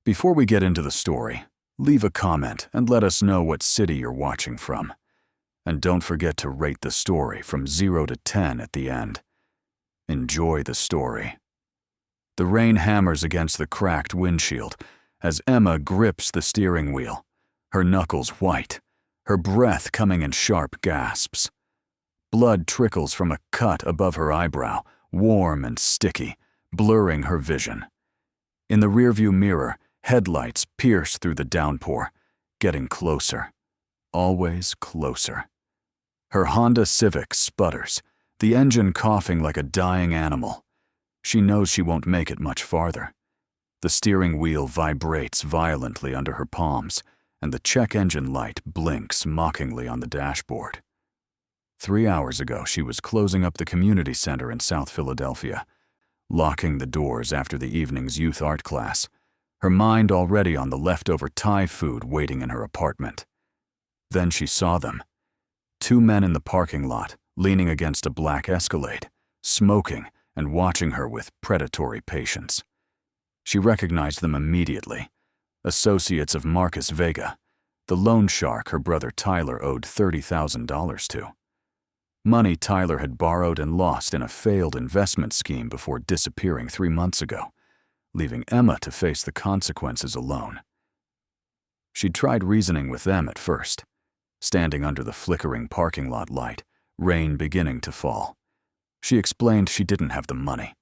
Before we get into the story, leave a comment and let us know what city you're watching from. And don't forget to rate the story from 0 to 10 at the end. Enjoy the story. The rain hammers against the cracked windshield as Emma grips the steering wheel, her knuckles white, her breath coming in sharp gasps. Blood trickles from a cut above her eyebrow, warm and sticky, blurring her vision. In the rearview mirror, headlights pierce through the downpour, getting closer, always closer. Her Honda Civic sputters, the engine coughing like a dying animal. She knows she won't make it much farther. The steering wheel vibrates violently under her palms, and the check engine light blinks mockingly on the dashboard. 3 hours ago, she was closing up the community center in South Philadelphia, locking the doors after the evening's youth art class, her mind already on the leftover Thai food waiting in her apartment. Then she saw them. 2 men in the parking lot, leaning against a black Escalade, smoking and watching her with predatory patience. She recognized them immediately. Associates of Marcus Vega, the loan shark her brother Tyler owed $30,000 to. Money Tyler had borrowed and lost in a failed investment scheme before disappearing 3 months ago, leaving Emma to face the consequences alone. She'd tried reasoning with them at first, standing under the flickering parking lot light, rain beginning to fall. She explained she didn't have the money,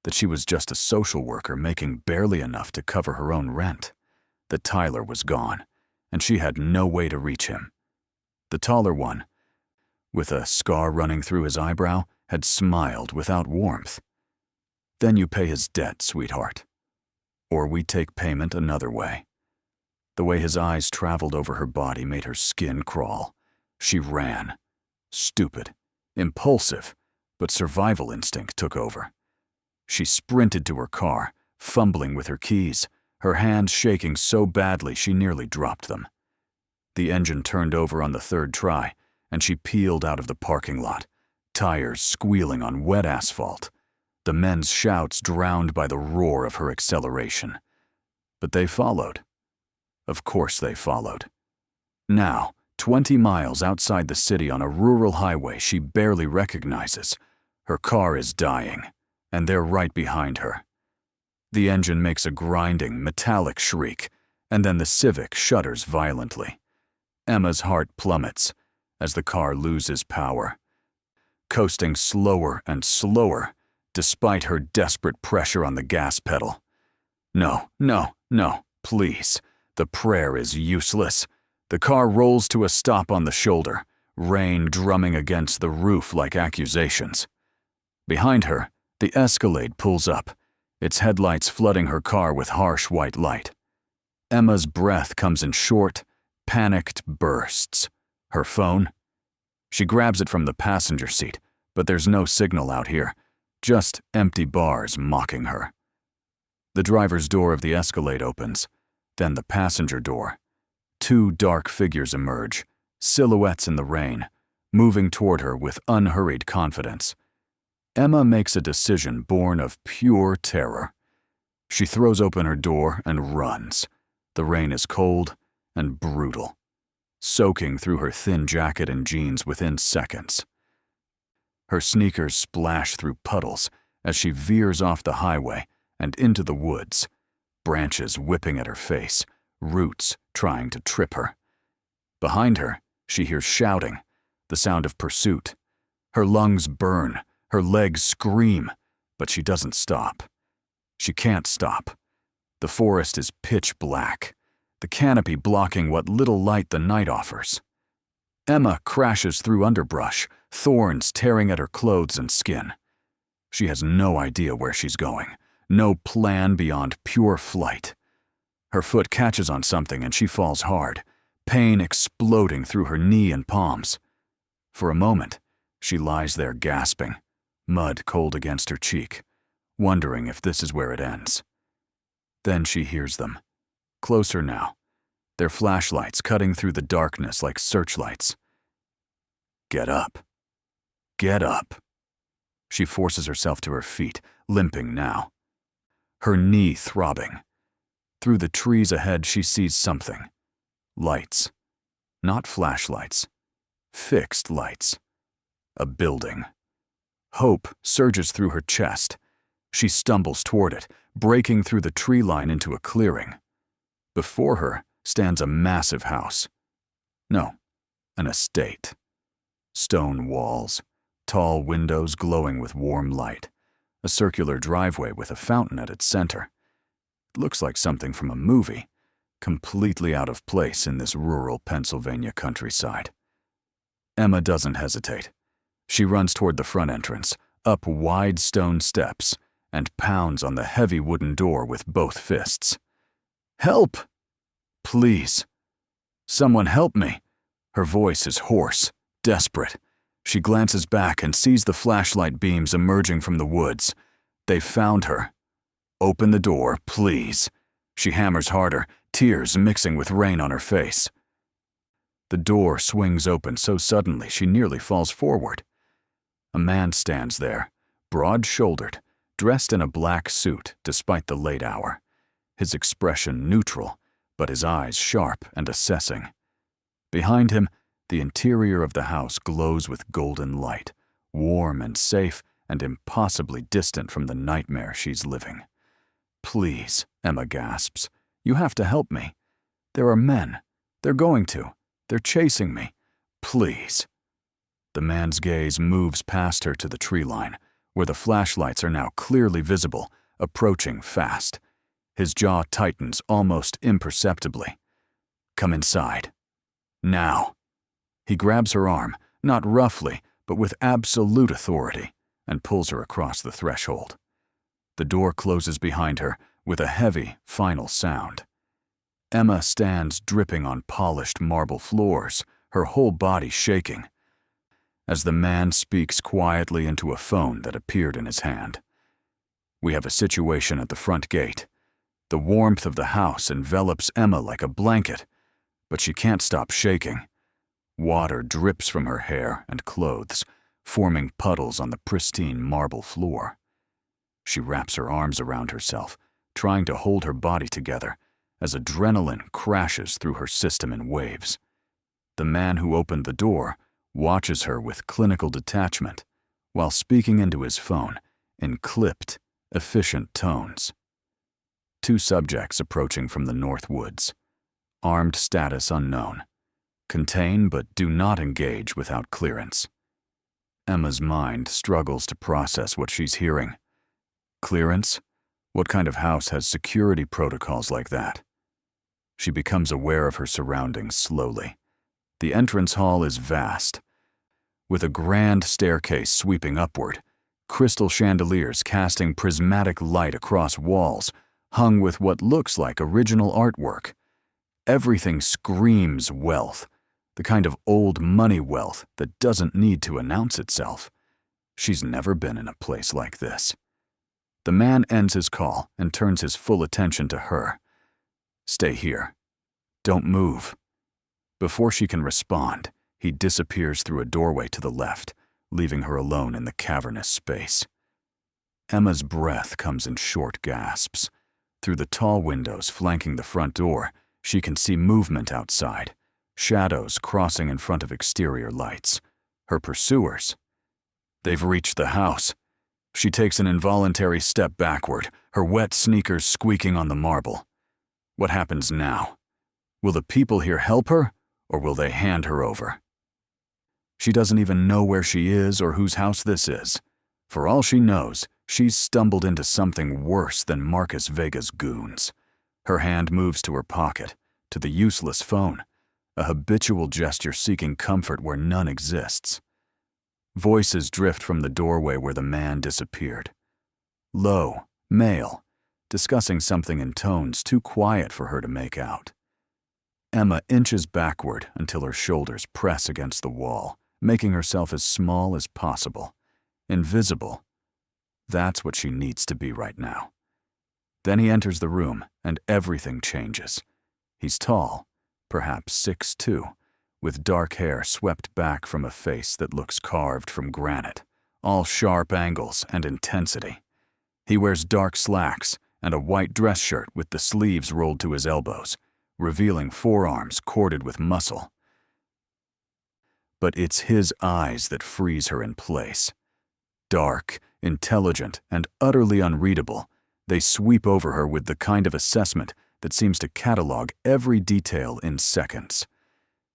that she was just a social worker making barely enough to cover her own rent, that Tyler was gone, and she had no way to reach him. The taller one, with a scar running through his eyebrow, had smiled without warmth. "Then you pay his debt, sweetheart. Or we take payment another way." The way his eyes traveled over her body made her skin crawl. She ran. Stupid, impulsive, but survival instinct took over. She sprinted to her car, fumbling with her keys, her hands shaking so badly she nearly dropped them. The engine turned over on the third try, and she peeled out of the parking lot, tires squealing on wet asphalt, the men's shouts drowned by the roar of her acceleration. But they followed. Of course they followed. Now, 20 miles outside the city on a rural highway she barely recognizes, her car is dying, and they're right behind her. The engine makes a grinding, metallic shriek, and then the Civic shudders violently. Emma's heart plummets as the car loses power, coasting slower and slower, despite her desperate pressure on the gas pedal. No, no, no, please. The prayer is useless. The car rolls to a stop on the shoulder, rain drumming against the roof like accusations. Behind her, the Escalade pulls up, its headlights flooding her car with harsh white light. Emma's breath comes in short, panicked bursts. Her phone? She grabs it from the passenger seat, but there's no signal out here, just empty bars mocking her. The driver's door of the Escalade opens, then the passenger door. 2 dark figures emerge, silhouettes in the rain, moving toward her with unhurried confidence. Emma makes a decision born of pure terror. She throws open her door and runs. The rain is cold and brutal, soaking through her thin jacket and jeans within seconds. Her sneakers splash through puddles as she veers off the highway and into the woods, branches whipping at her face, roots trying to trip her. Behind her, she hears shouting, the sound of pursuit. Her lungs burn, her legs scream, but she doesn't stop. She can't stop. The forest is pitch black, the canopy blocking what little light the night offers. Emma crashes through underbrush, thorns tearing at her clothes and skin. She has no idea where she's going, no plan beyond pure flight. Her foot catches on something and she falls hard, pain exploding through her knee and palms. For a moment, she lies there gasping, mud cold against her cheek, wondering if this is where it ends. Then she hears them, closer now, their flashlights cutting through the darkness like searchlights. Get up. Get up. She forces herself to her feet, limping now, her knee throbbing. Through the trees ahead, she sees something. Lights. Not flashlights. Fixed lights. A building. Hope surges through her chest. She stumbles toward it, breaking through the tree line into a clearing. Before her stands a massive house. No, an estate. Stone walls, tall windows glowing with warm light, a circular driveway with a fountain at its center. It looks like something from a movie, completely out of place in this rural Pennsylvania countryside. Emma doesn't hesitate. She runs toward the front entrance, up wide stone steps, and pounds on the heavy wooden door with both fists. "Help! Please! Someone help me!" Her voice is hoarse, desperate. She glances back and sees the flashlight beams emerging from the woods. They've found her. "Open the door, please." She hammers harder, tears mixing with rain on her face. The door swings open so suddenly she nearly falls forward. A man stands there, broad-shouldered, dressed in a black suit despite the late hour. His expression neutral, but his eyes sharp and assessing. Behind him, the interior of the house glows with golden light, warm and safe and impossibly distant from the nightmare she's living. "Please," Emma gasps, "you have to help me. There are men. They're going to. They're chasing me. Please." The man's gaze moves past her to the tree line, where the flashlights are now clearly visible, approaching fast. His jaw tightens almost imperceptibly. "Come inside. Now." He grabs her arm, not roughly, but with absolute authority, and pulls her across the threshold. The door closes behind her with a heavy, final sound. Emma stands dripping on polished marble floors, her whole body shaking, as the man speaks quietly into a phone that appeared in his hand. "We have a situation at the front gate. The warmth of the house envelops Emma like a blanket, but she can't stop shaking. Water drips from her hair and clothes, forming puddles on the pristine marble floor. She wraps her arms around herself, trying to hold her body together, as adrenaline crashes through her system in waves. The man who opened the door watches her with clinical detachment, while speaking into his phone in clipped, efficient tones. Two subjects approaching from the North Woods. Armed status unknown. Contain but do not engage without clearance. Emma's mind struggles to process what she's hearing. Clearance? What kind of house has security protocols like that? She becomes aware of her surroundings slowly. The entrance hall is vast, with a grand staircase sweeping upward, crystal chandeliers casting prismatic light across walls, hung with what looks like original artwork. Everything screams wealth, the kind of old money wealth that doesn't need to announce itself. She's never been in a place like this. The man ends his call and turns his full attention to her. "Stay here. Don't move." Before she can respond, he disappears through a doorway to the left, leaving her alone in the cavernous space. Emma's breath comes in short gasps. Through the tall windows flanking the front door, she can see movement outside, shadows crossing in front of exterior lights. Her pursuers. They've reached the house. She takes an involuntary step backward, her wet sneakers squeaking on the marble. What happens now? Will the people here help her, or will they hand her over? She doesn't even know where she is or whose house this is. For all she knows, she's stumbled into something worse than Marcus Vega's goons. Her hand moves to her pocket, to the useless phone, a habitual gesture seeking comfort where none exists. Voices drift from the doorway where the man disappeared. Low, male, discussing something in tones too quiet for her to make out. Emma inches backward until her shoulders press against the wall, making herself as small as possible. Invisible. That's what she needs to be right now. Then he enters the room, and everything changes. He's tall, perhaps 6'2", with dark hair swept back from a face that looks carved from granite, all sharp angles and intensity. He wears dark slacks and a white dress shirt with the sleeves rolled to his elbows, revealing forearms corded with muscle. But it's his eyes that freeze her in place. Dark, intelligent, and utterly unreadable, they sweep over her with the kind of assessment that seems to catalog every detail in seconds.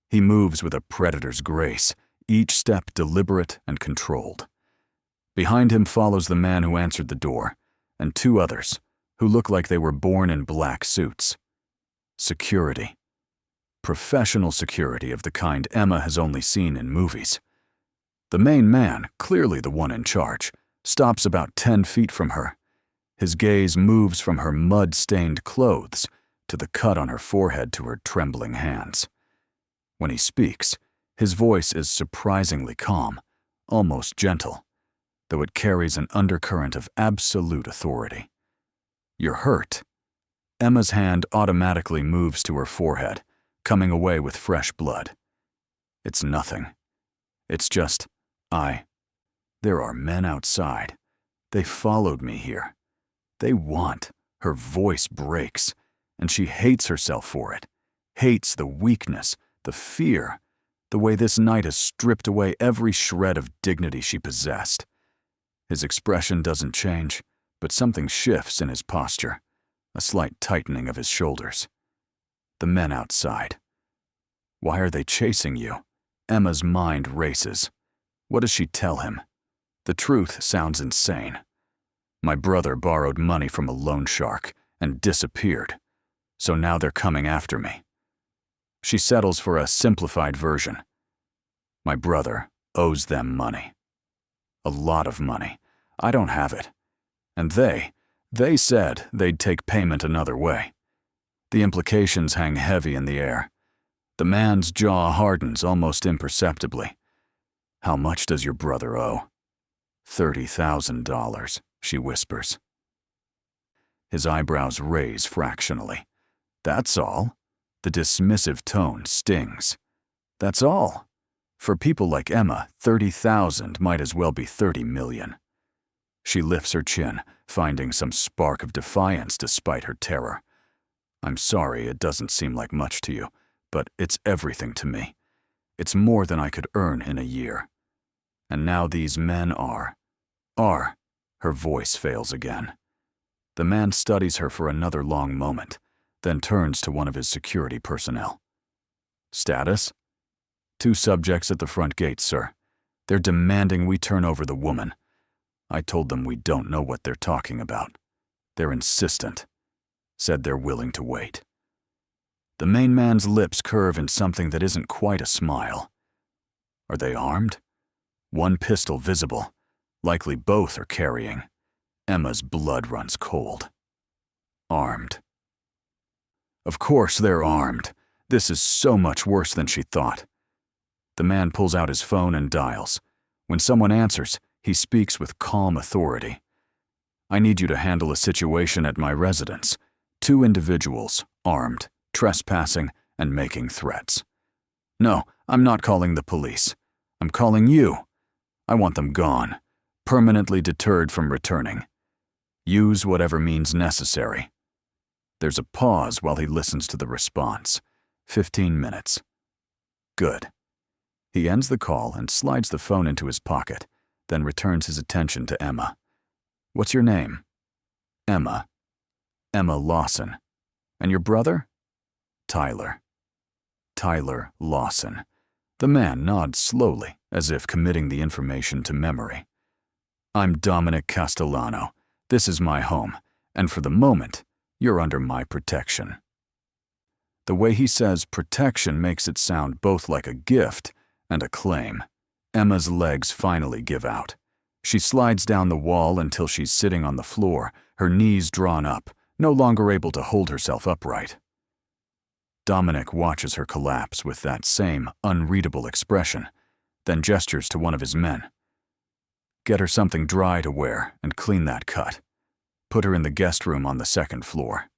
He moves with a predator's grace, each step deliberate and controlled. Behind him follows the man who answered the door, and two others, who look like they were born in black suits. Security. Professional security of the kind Emma has only seen in movies. The main man, clearly the one in charge, stops about 10 feet from her. His gaze moves from her mud-stained clothes to the cut on her forehead to her trembling hands. When he speaks, his voice is surprisingly calm, almost gentle, though it carries an undercurrent of absolute authority. "You're hurt." Emma's hand automatically moves to her forehead, coming away with fresh blood. "It's nothing. It's just, there are men outside. They followed me here. They want." Her voice breaks, and she hates herself for it, hates the weakness, the fear, the way this night has stripped away every shred of dignity she possessed. His expression doesn't change, but something shifts in his posture, a slight tightening of his shoulders. The men outside. Why are they chasing you? Emma's mind races. What does she tell him? The truth sounds insane. My brother borrowed money from a loan shark and disappeared, so now they're coming after me. She settles for a simplified version. My brother owes them money. A lot of money. I don't have it. And they said they'd take payment another way. The implications hang heavy in the air. The man's jaw hardens almost imperceptibly. How much does your brother owe? $30,000, she whispers. His eyebrows raise fractionally. That's all. The dismissive tone stings. That's all. For people like Emma, 30,000 might as well be 30 million. She lifts her chin, finding some spark of defiance despite her terror. I'm sorry it doesn't seem like much to you, but it's everything to me. It's more than I could earn in a year. And now these men are. Her voice fails again. The man studies her for another long moment, then turns to one of his security personnel. Status? 2 subjects at the front gate, sir. They're demanding we turn over the woman. I told them we don't know what they're talking about. They're insistent. Said they're willing to wait. The main man's lips curve in something that isn't quite a smile. Are they armed? One pistol visible. Likely both are carrying. Emma's blood runs cold. Armed. Of course they're armed. This is so much worse than she thought. The man pulls out his phone and dials. When someone answers, he speaks with calm authority. I need you to handle a situation at my residence. 2 individuals, armed, trespassing, and making threats. No, I'm not calling the police. I'm calling you. I want them gone, permanently deterred from returning. Use whatever means necessary. There's a pause while he listens to the response. 15 minutes. Good. He ends the call and slides the phone into his pocket, then returns his attention to Emma. What's your name? Emma. Emma Lawson. And your brother? Tyler. Tyler Lawson. The man nods slowly, as if committing the information to memory. I'm Dominic Castellano. This is my home, and for the moment, you're under my protection. The way he says protection makes it sound both like a gift and a claim. Emma's legs finally give out. She slides down the wall until she's sitting on the floor, her knees drawn up, no longer able to hold herself upright. Dominic watches her collapse with that same unreadable expression, then gestures to one of his men. Get her something dry to wear and clean that cut. Put her in the guest room on the 2nd floor.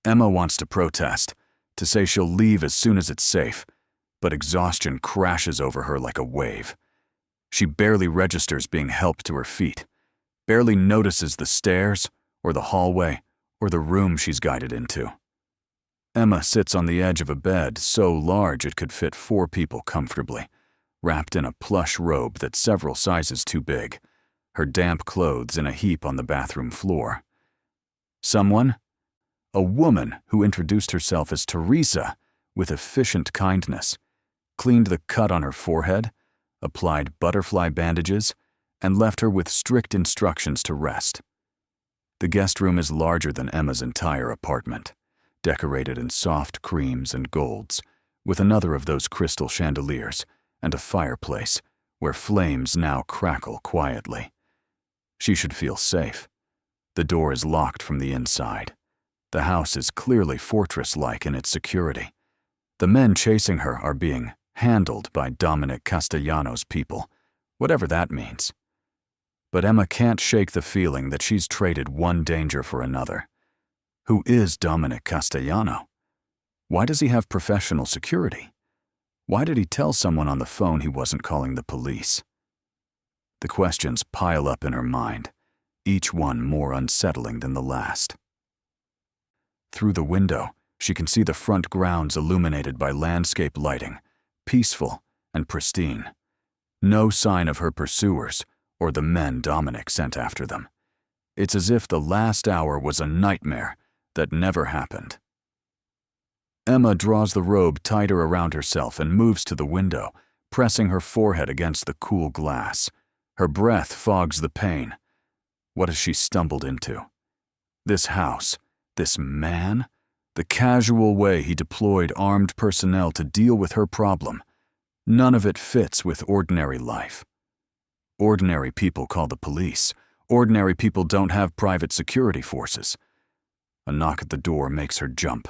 Emma wants to protest, to say she'll leave as soon as it's safe, but exhaustion crashes over her like a wave. She barely registers being helped to her feet, barely notices the stairs or the hallway, or the room she's guided into. Emma sits on the edge of a bed so large it could fit 4 people comfortably, wrapped in a plush robe that's several sizes too big, her damp clothes in a heap on the bathroom floor. Someone? A woman who introduced herself as Teresa with efficient kindness, cleaned the cut on her forehead, applied butterfly bandages, and left her with strict instructions to rest. The guest room is larger than Emma's entire apartment, decorated in soft creams and golds, with another of those crystal chandeliers and a fireplace where flames now crackle quietly. She should feel safe. The door is locked from the inside. The house is clearly fortress-like in its security. The men chasing her are being handled by Dominic Castellano's people, whatever that means. But Emma can't shake the feeling that she's traded one danger for another. Who is Dominic Castellano? Why does he have professional security? Why did he tell someone on the phone he wasn't calling the police? The questions pile up in her mind, each one more unsettling than the last. Through the window, she can see the front grounds illuminated by landscape lighting, peaceful and pristine. No sign of her pursuers or the men Dominic sent after them. It's as if the last hour was a nightmare that never happened. Emma draws the robe tighter around herself and moves to the window, pressing her forehead against the cool glass. Her breath fogs the pain. What has she stumbled into? This house, this man, the casual way he deployed armed personnel to deal with her problem, none of it fits with ordinary life. Ordinary people call the police. Ordinary people don't have private security forces. A knock at the door makes her jump.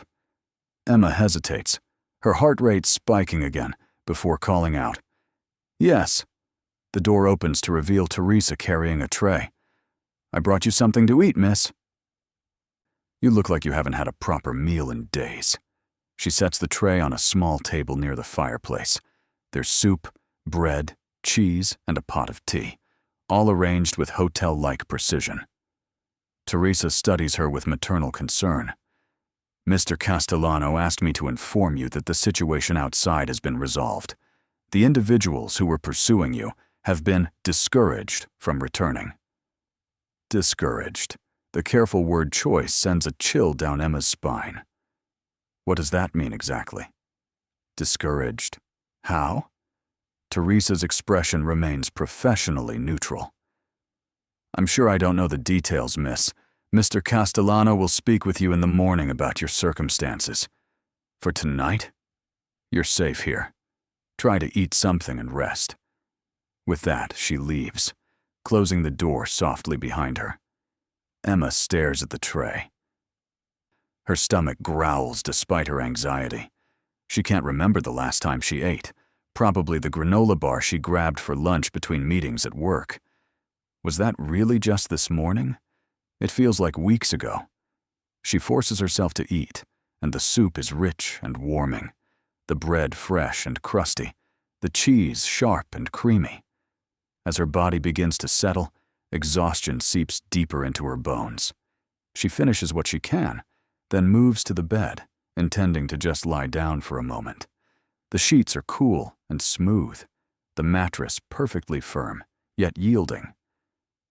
Emma hesitates, her heart rate spiking again, before calling out, "Yes." The door opens to reveal Teresa carrying a tray. "I brought you something to eat, miss." "You look like you haven't had a proper meal in days." She sets the tray on a small table near the fireplace. There's soup, bread, cheese, and a pot of tea, all arranged with hotel-like precision. Teresa studies her with maternal concern. "Mr. Castellano asked me to inform you that the situation outside has been resolved. The individuals who were pursuing you have been discouraged from returning." Discouraged. The careful word choice sends a chill down Emma's spine. What does that mean exactly? Discouraged. How? Teresa's expression remains professionally neutral. "I'm sure I don't know the details, miss. Mr. Castellano will speak with you in the morning about your circumstances. For tonight, you're safe here. Try to eat something and rest." With that, she leaves, closing the door softly behind her. Emma stares at the tray. Her stomach growls despite her anxiety. She can't remember the last time she ate, probably the granola bar she grabbed for lunch between meetings at work. Was that really just this morning? It feels like weeks ago. She forces herself to eat, and the soup is rich and warming, the bread fresh and crusty, the cheese sharp and creamy. As her body begins to settle, exhaustion seeps deeper into her bones. She finishes what she can, then moves to the bed, intending to just lie down for a moment. The sheets are cool and smooth, the mattress perfectly firm, yet yielding.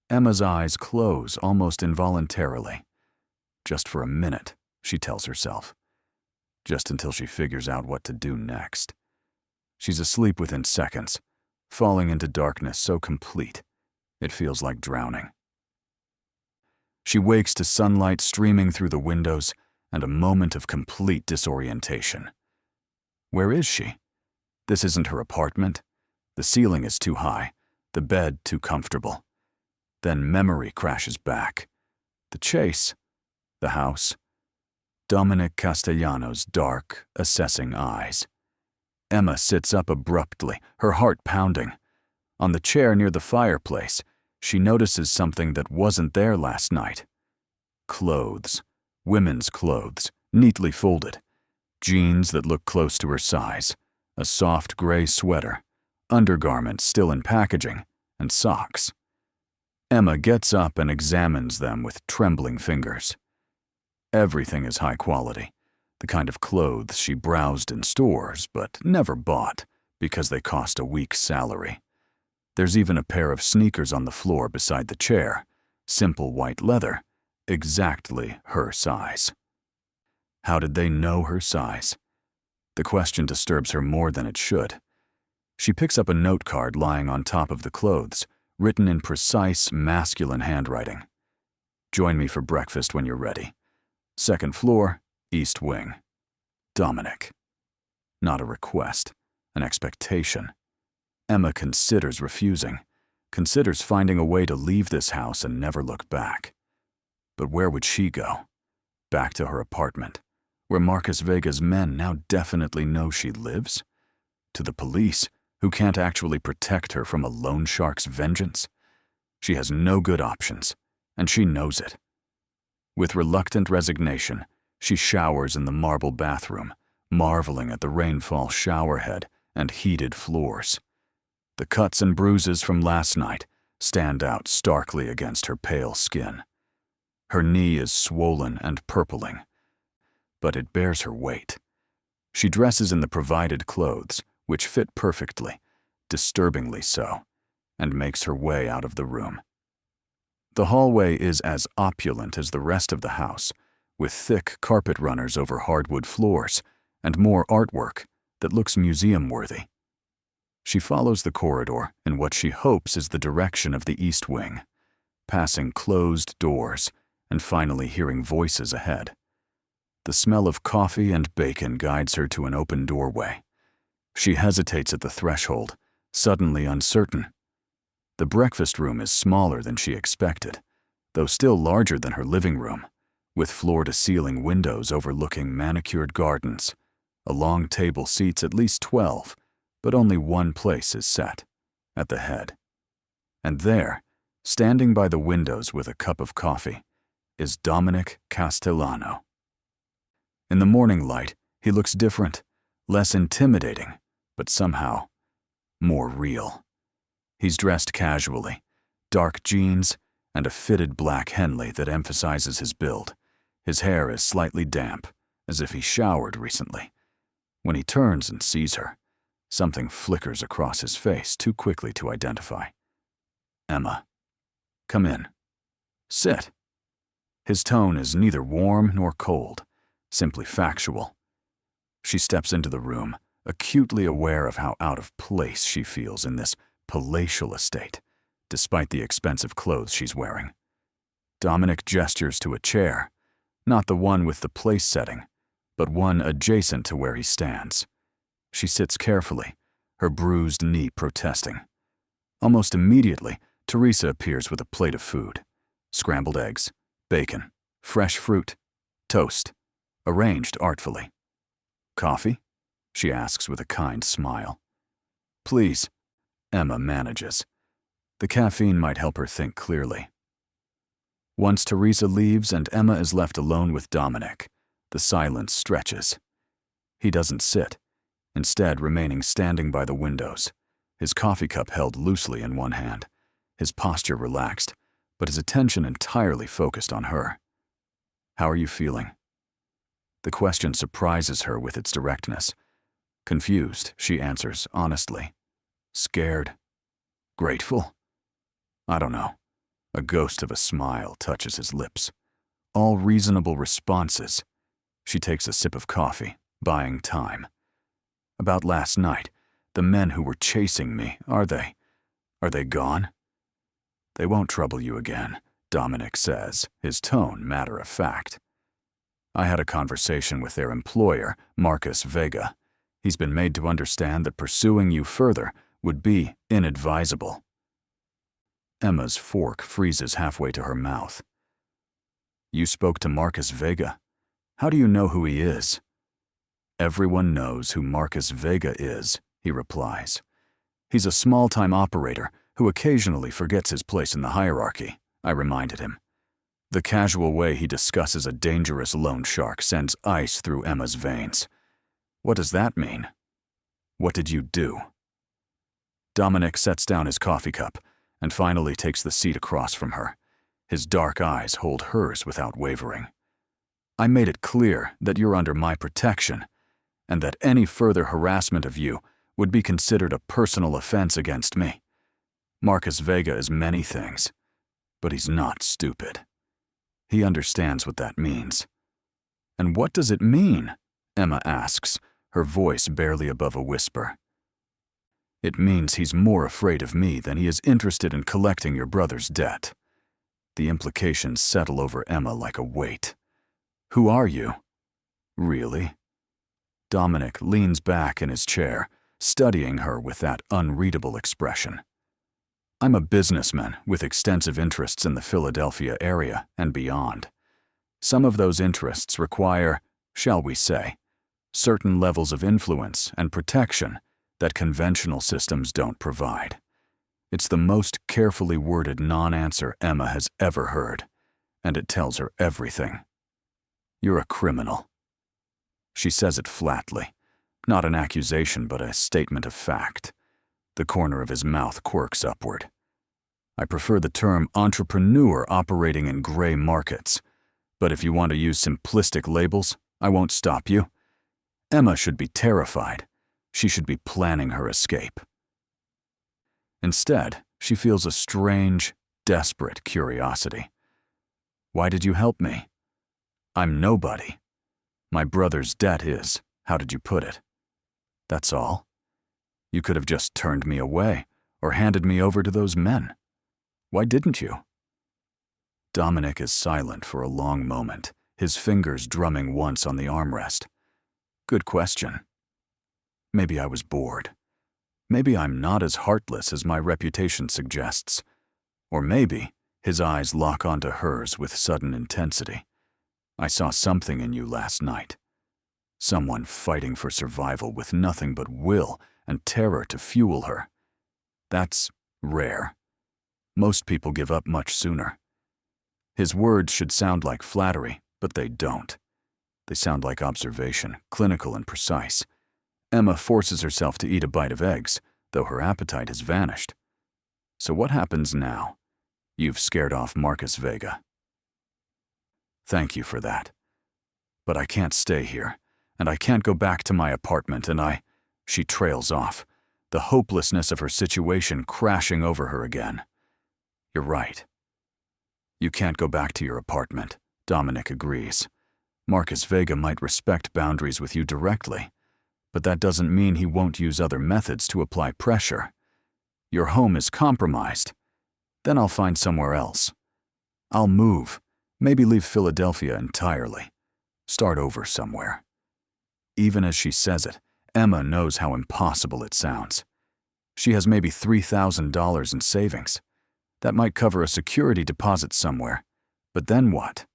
Emma's eyes close almost involuntarily. Just for a minute, she tells herself. Just until she figures out what to do next. She's asleep within seconds, falling into darkness so complete, it feels like drowning. She wakes to sunlight streaming through the windows and a moment of complete disorientation. Where is she? This isn't her apartment. The ceiling is too high, the bed too comfortable. Then memory crashes back. The chase, the house, Dominic Castellano's dark, assessing eyes. Emma sits up abruptly, her heart pounding. On the chair near the fireplace, she notices something that wasn't there last night. Clothes, women's clothes, neatly folded. Jeans that look close to her size, a soft gray sweater, undergarments still in packaging, and socks. Emma gets up and examines them with trembling fingers. Everything is high quality, the kind of clothes she browsed in stores but never bought because they cost a week's salary. There's even a pair of sneakers on the floor beside the chair, simple white leather, exactly her size. How did they know her size? The question disturbs her more than it should. She picks up a note card lying on top of the clothes, written in precise, masculine handwriting. Join me for breakfast when you're ready. Second floor, East Wing. Dominic. Not a request, an expectation. Emma considers refusing, considers finding a way to leave this house and never look back. But where would she go? Back to her apartment, where Marcus Vega's men now definitely know she lives? To the police, who can't actually protect her from a loan shark's vengeance? She has no good options, and she knows it. With reluctant resignation, she showers in the marble bathroom, marveling at the rainfall showerhead and heated floors. The cuts and bruises from last night stand out starkly against her pale skin. Her knee is swollen and purpling, but it bears her weight. She dresses in the provided clothes, which fit perfectly, disturbingly so, and makes her way out of the room. The hallway is as opulent as the rest of the house, with thick carpet runners over hardwood floors and more artwork that looks museum-worthy. She follows the corridor in what she hopes is the direction of the East Wing, passing closed doors and finally hearing voices ahead. The smell of coffee and bacon guides her to an open doorway. She hesitates at the threshold, suddenly uncertain. The breakfast room is smaller than she expected, though still larger than her living room, with floor-to-ceiling windows overlooking manicured gardens. A long table seats at least 12, but only one place is set, at the head. And there, standing by the windows with a cup of coffee, is Dominic Castellano. In the morning light, he looks different, less intimidating, but somehow more real. He's dressed casually, dark jeans and a fitted black Henley that emphasizes his build. His hair is slightly damp, as if he showered recently. When he turns and sees her, something flickers across his face too quickly to identify. Emma. Come in. Sit. His tone is neither warm nor cold, simply factual. She steps into the room, acutely aware of how out of place she feels in this palatial estate, despite the expensive clothes she's wearing. Dominic gestures to a chair, not the one with the place setting, but one adjacent to where he stands. She sits carefully, her bruised knee protesting. Almost immediately, Teresa appears with a plate of food: scrambled eggs, bacon, fresh fruit, toast, arranged artfully. Coffee? She asks with a kind smile. Please, Emma manages. The caffeine might help her think clearly. Once Teresa leaves and Emma is left alone with Dominic, the silence stretches. He doesn't sit, instead remaining standing by the windows, his coffee cup held loosely in one hand, his posture relaxed, but his attention entirely focused on her. How are you feeling? The question surprises her with its directness. Confused, she answers honestly. Scared? Grateful? I don't know. A ghost of a smile touches his lips. All reasonable responses. She takes a sip of coffee, buying time. About last night, the men who were chasing me, are they gone? They won't trouble you again, Dominic says, his tone matter of fact. I had a conversation with their employer, Marcus Vega. He's been made to understand that pursuing you further would be inadvisable. Emma's fork freezes halfway to her mouth. You spoke to Marcus Vega? How do you know who he is? Everyone knows who Marcus Vega is, he replies. He's a small-time operator who occasionally forgets his place in the hierarchy, I reminded him. The casual way he discusses a dangerous loan shark sends ice through Emma's veins. What does that mean? What did you do? Dominic sets down his coffee cup, and finally takes the seat across from her. His dark eyes hold hers without wavering. I made it clear that you're under my protection, and that any further harassment of you would be considered a personal offense against me. Marcus Vega is many things, but he's not stupid. He understands what that means. And what does it mean? Emma asks, her voice barely above a whisper. It means he's more afraid of me than he is interested in collecting your brother's debt. The implications settle over Emma like a weight. Who are you? Really? Dominic leans back in his chair, studying her with that unreadable expression. I'm a businessman with extensive interests in the Philadelphia area and beyond. Some of those interests require, shall we say, certain levels of influence and protection that conventional systems don't provide. It's the most carefully worded non-answer Emma has ever heard, and it tells her everything. You're a criminal. She says it flatly, not an accusation but a statement of fact. The corner of his mouth quirks upward. I prefer the term entrepreneur operating in gray markets, but if you want to use simplistic labels, I won't stop you. Emma should be terrified. She should be planning her escape. Instead, she feels a strange, desperate curiosity. Why did you help me? I'm nobody. My brother's debt is, how did you put it? That's all. You could have just turned me away or handed me over to those men. Why didn't you? Dominic is silent for a long moment, his fingers drumming once on the armrest. Good question. Maybe I was bored. Maybe I'm not as heartless as my reputation suggests. Or maybe his eyes lock onto hers with sudden intensity. I saw something in you last night. Someone fighting for survival with nothing but will and terror to fuel her. That's rare. Most people give up much sooner. His words should sound like flattery, but they don't. They sound like observation, clinical and precise. Emma forces herself to eat a bite of eggs, though her appetite has vanished. So what happens now? You've scared off Marcus Vega. Thank you for that. But I can't stay here, and I can't go back to my apartment, and She trails off, the hopelessness of her situation crashing over her again. You're right. You can't go back to your apartment, Dominic agrees. Marcus Vega might respect boundaries with you directly, but that doesn't mean he won't use other methods to apply pressure. Your home is compromised. Then I'll find somewhere else. I'll move, maybe leave Philadelphia entirely. Start over somewhere. Even as she says it, Emma knows how impossible it sounds. She has maybe $3,000 in savings. That might cover a security deposit somewhere. But then what?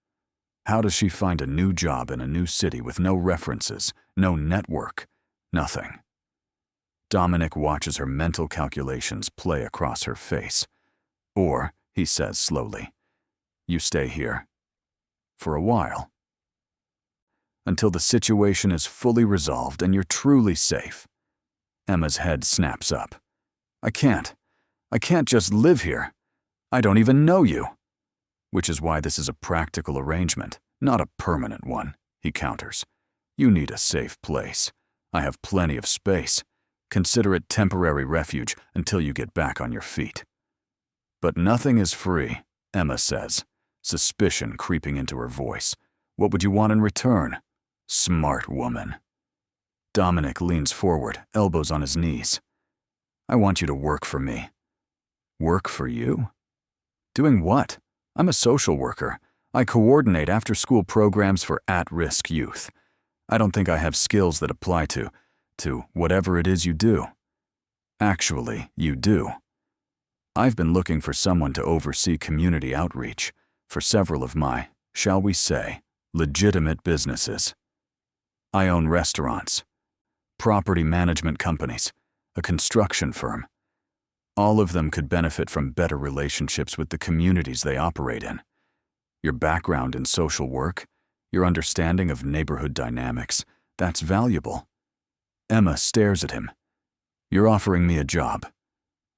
How does she find a new job in a new city with no references, no network, nothing? Dominic watches her mental calculations play across her face. Or, he says slowly, you stay here. For a while. Until the situation is fully resolved and you're truly safe. Emma's head snaps up. I can't just live here. I don't even know you. Which is why this is a practical arrangement, not a permanent one, he counters. You need a safe place. I have plenty of space. Consider it temporary refuge until you get back on your feet. But nothing is free, Emma says, suspicion creeping into her voice. What would you want in return? Smart woman. Dominic leans forward, elbows on his knees. I want you to work for me. Work for you? Doing what? I'm a social worker. I coordinate after-school programs for at-risk youth. I don't think I have skills that apply to whatever it is you do. Actually, you do. I've been looking for someone to oversee community outreach for several of my, shall we say, legitimate businesses. I own restaurants, property management companies, a construction firm. All of them could benefit from better relationships with the communities they operate in. Your background in social work, your understanding of neighborhood dynamics, that's valuable. Emma stares at him. You're offering me a job.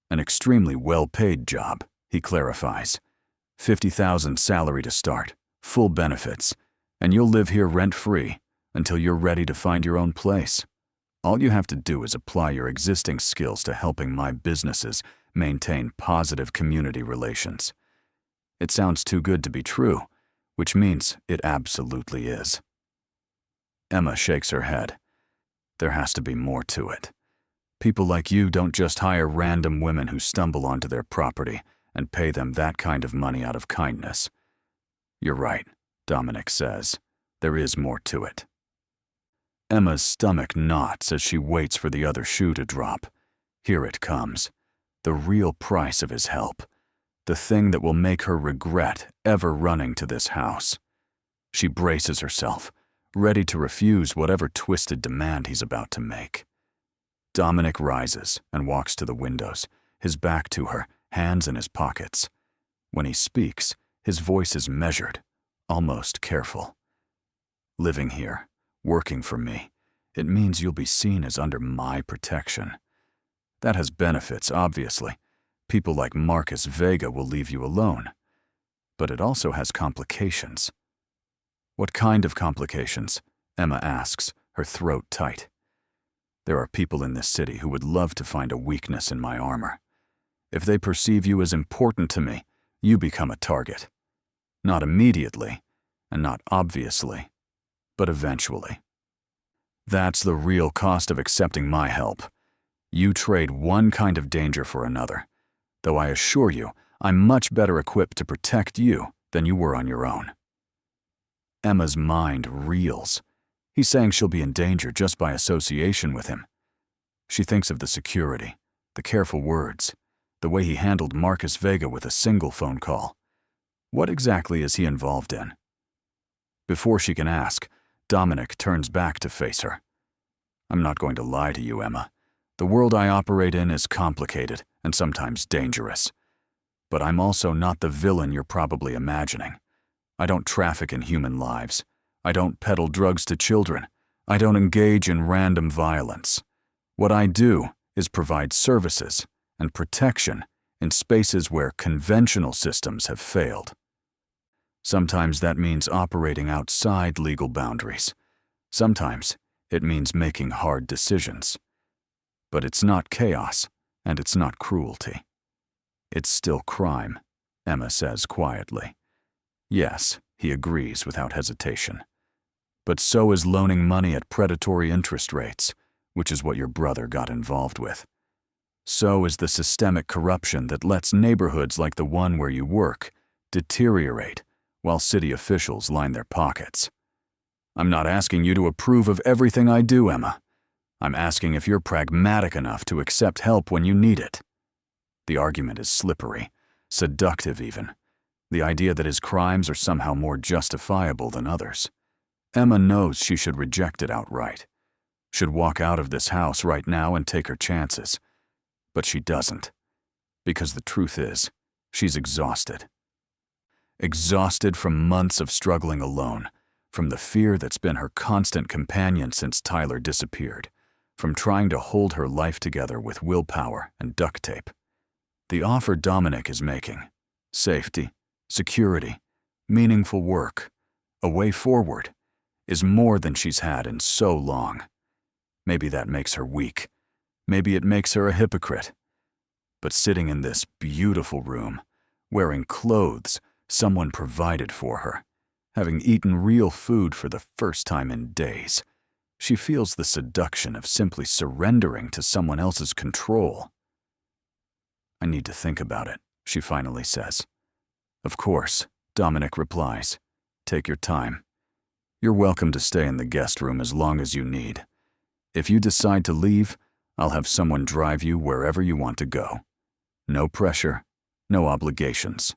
An extremely well-paid job, he clarifies. 50,000 salary to start, full benefits, and you'll live here rent-free until you're ready to find your own place. All you have to do is apply your existing skills to helping my businesses maintain positive community relations. It sounds too good to be true, which means it absolutely is. Emma shakes her head. There has to be more to it. People like you don't just hire random women who stumble onto their property and pay them that kind of money out of kindness. You're right, Dominic says. There is more to it. Emma's stomach knots as she waits for the other shoe to drop. Here it comes. The real price of his help. The thing that will make her regret ever running to this house. She braces herself, ready to refuse whatever twisted demand he's about to make. Dominic rises and walks to the windows, his back to her, hands in his pockets. When he speaks, his voice is measured, almost careful. Living here, working for me, it means you'll be seen as under my protection. That has benefits, obviously. People like Marcus Vega will leave you alone. But it also has complications. What kind of complications? Emma asks, her throat tight. There are people in this city who would love to find a weakness in my armor. If they perceive you as important to me, you become a target. Not immediately, and not obviously, but eventually. That's the real cost of accepting my help. You trade one kind of danger for another, though I assure you I'm much better equipped to protect you than you were on your own. Emma's mind reels. He's saying she'll be in danger just by association with him. She thinks of the security, the careful words, the way he handled Marcus Vega with a single phone call. What exactly is he involved in? Before she can ask, Dominic turns back to face her. I'm not going to lie to you, Emma. The world I operate in is complicated and sometimes dangerous. But I'm also not the villain you're probably imagining. I don't traffic in human lives. I don't peddle drugs to children. I don't engage in random violence. What I do is provide services and protection in spaces where conventional systems have failed. Sometimes that means operating outside legal boundaries. Sometimes it means making hard decisions. But it's not chaos, and it's not cruelty. It's still crime, Emma says quietly. Yes, he agrees without hesitation. But so is loaning money at predatory interest rates, which is what your brother got involved with. So is the systemic corruption that lets neighborhoods like the one where you work deteriorate while city officials line their pockets. I'm not asking you to approve of everything I do, Emma. I'm asking if you're pragmatic enough to accept help when you need it. The argument is slippery, seductive even. The idea that his crimes are somehow more justifiable than others. Emma knows she should reject it outright. Should walk out of this house right now and take her chances. But she doesn't. Because the truth is, she's exhausted. Exhausted from months of struggling alone, from the fear that's been her constant companion since Tyler disappeared, from trying to hold her life together with willpower and duct tape. The offer Dominic is making, safety, security, meaningful work, a way forward, is more than she's had in so long. Maybe that makes her weak. Maybe it makes her a hypocrite. But sitting in this beautiful room, wearing clothes someone provided for her, having eaten real food for the first time in days, she feels the seduction of simply surrendering to someone else's control. I need to think about it, she finally says. Of course, Dominic replies. Take your time. You're welcome to stay in the guest room as long as you need. If you decide to leave, I'll have someone drive you wherever you want to go. No pressure, no obligations.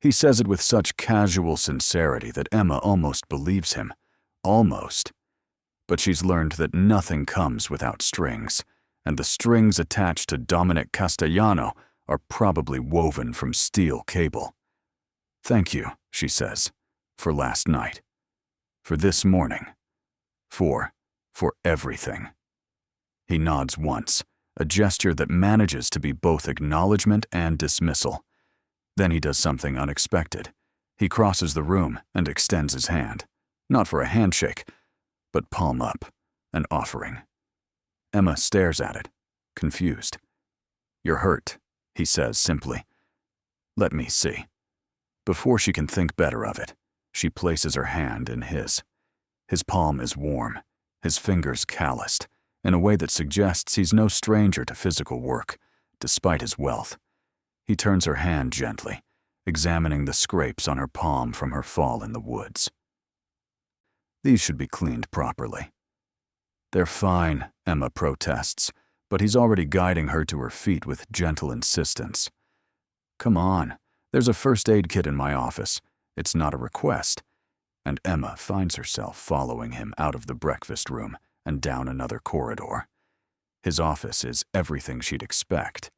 He says it with such casual sincerity that Emma almost believes him. Almost. But she's learned that nothing comes without strings, and the strings attached to Dominic Castellano are probably woven from steel cable. Thank you, she says, for last night. For this morning. For everything. He nods once, a gesture that manages to be both acknowledgement and dismissal. Then he does something unexpected. He crosses the room and extends his hand, not for a handshake, but palm up, an offering. Emma stares at it, confused. "You're hurt," he says simply. "Let me see." Before she can think better of it, she places her hand in his. His palm is warm, his fingers calloused, in a way that suggests he's no stranger to physical work, despite his wealth. He turns her hand gently, examining the scrapes on her palm from her fall in the woods. "These should be cleaned properly." "They're fine," Emma protests, but he's already guiding her to her feet with gentle insistence. "Come on, there's a first aid kit in my office. It's not a request." And Emma finds herself following him out of the breakfast room and down another corridor. His office is everything she'd expect.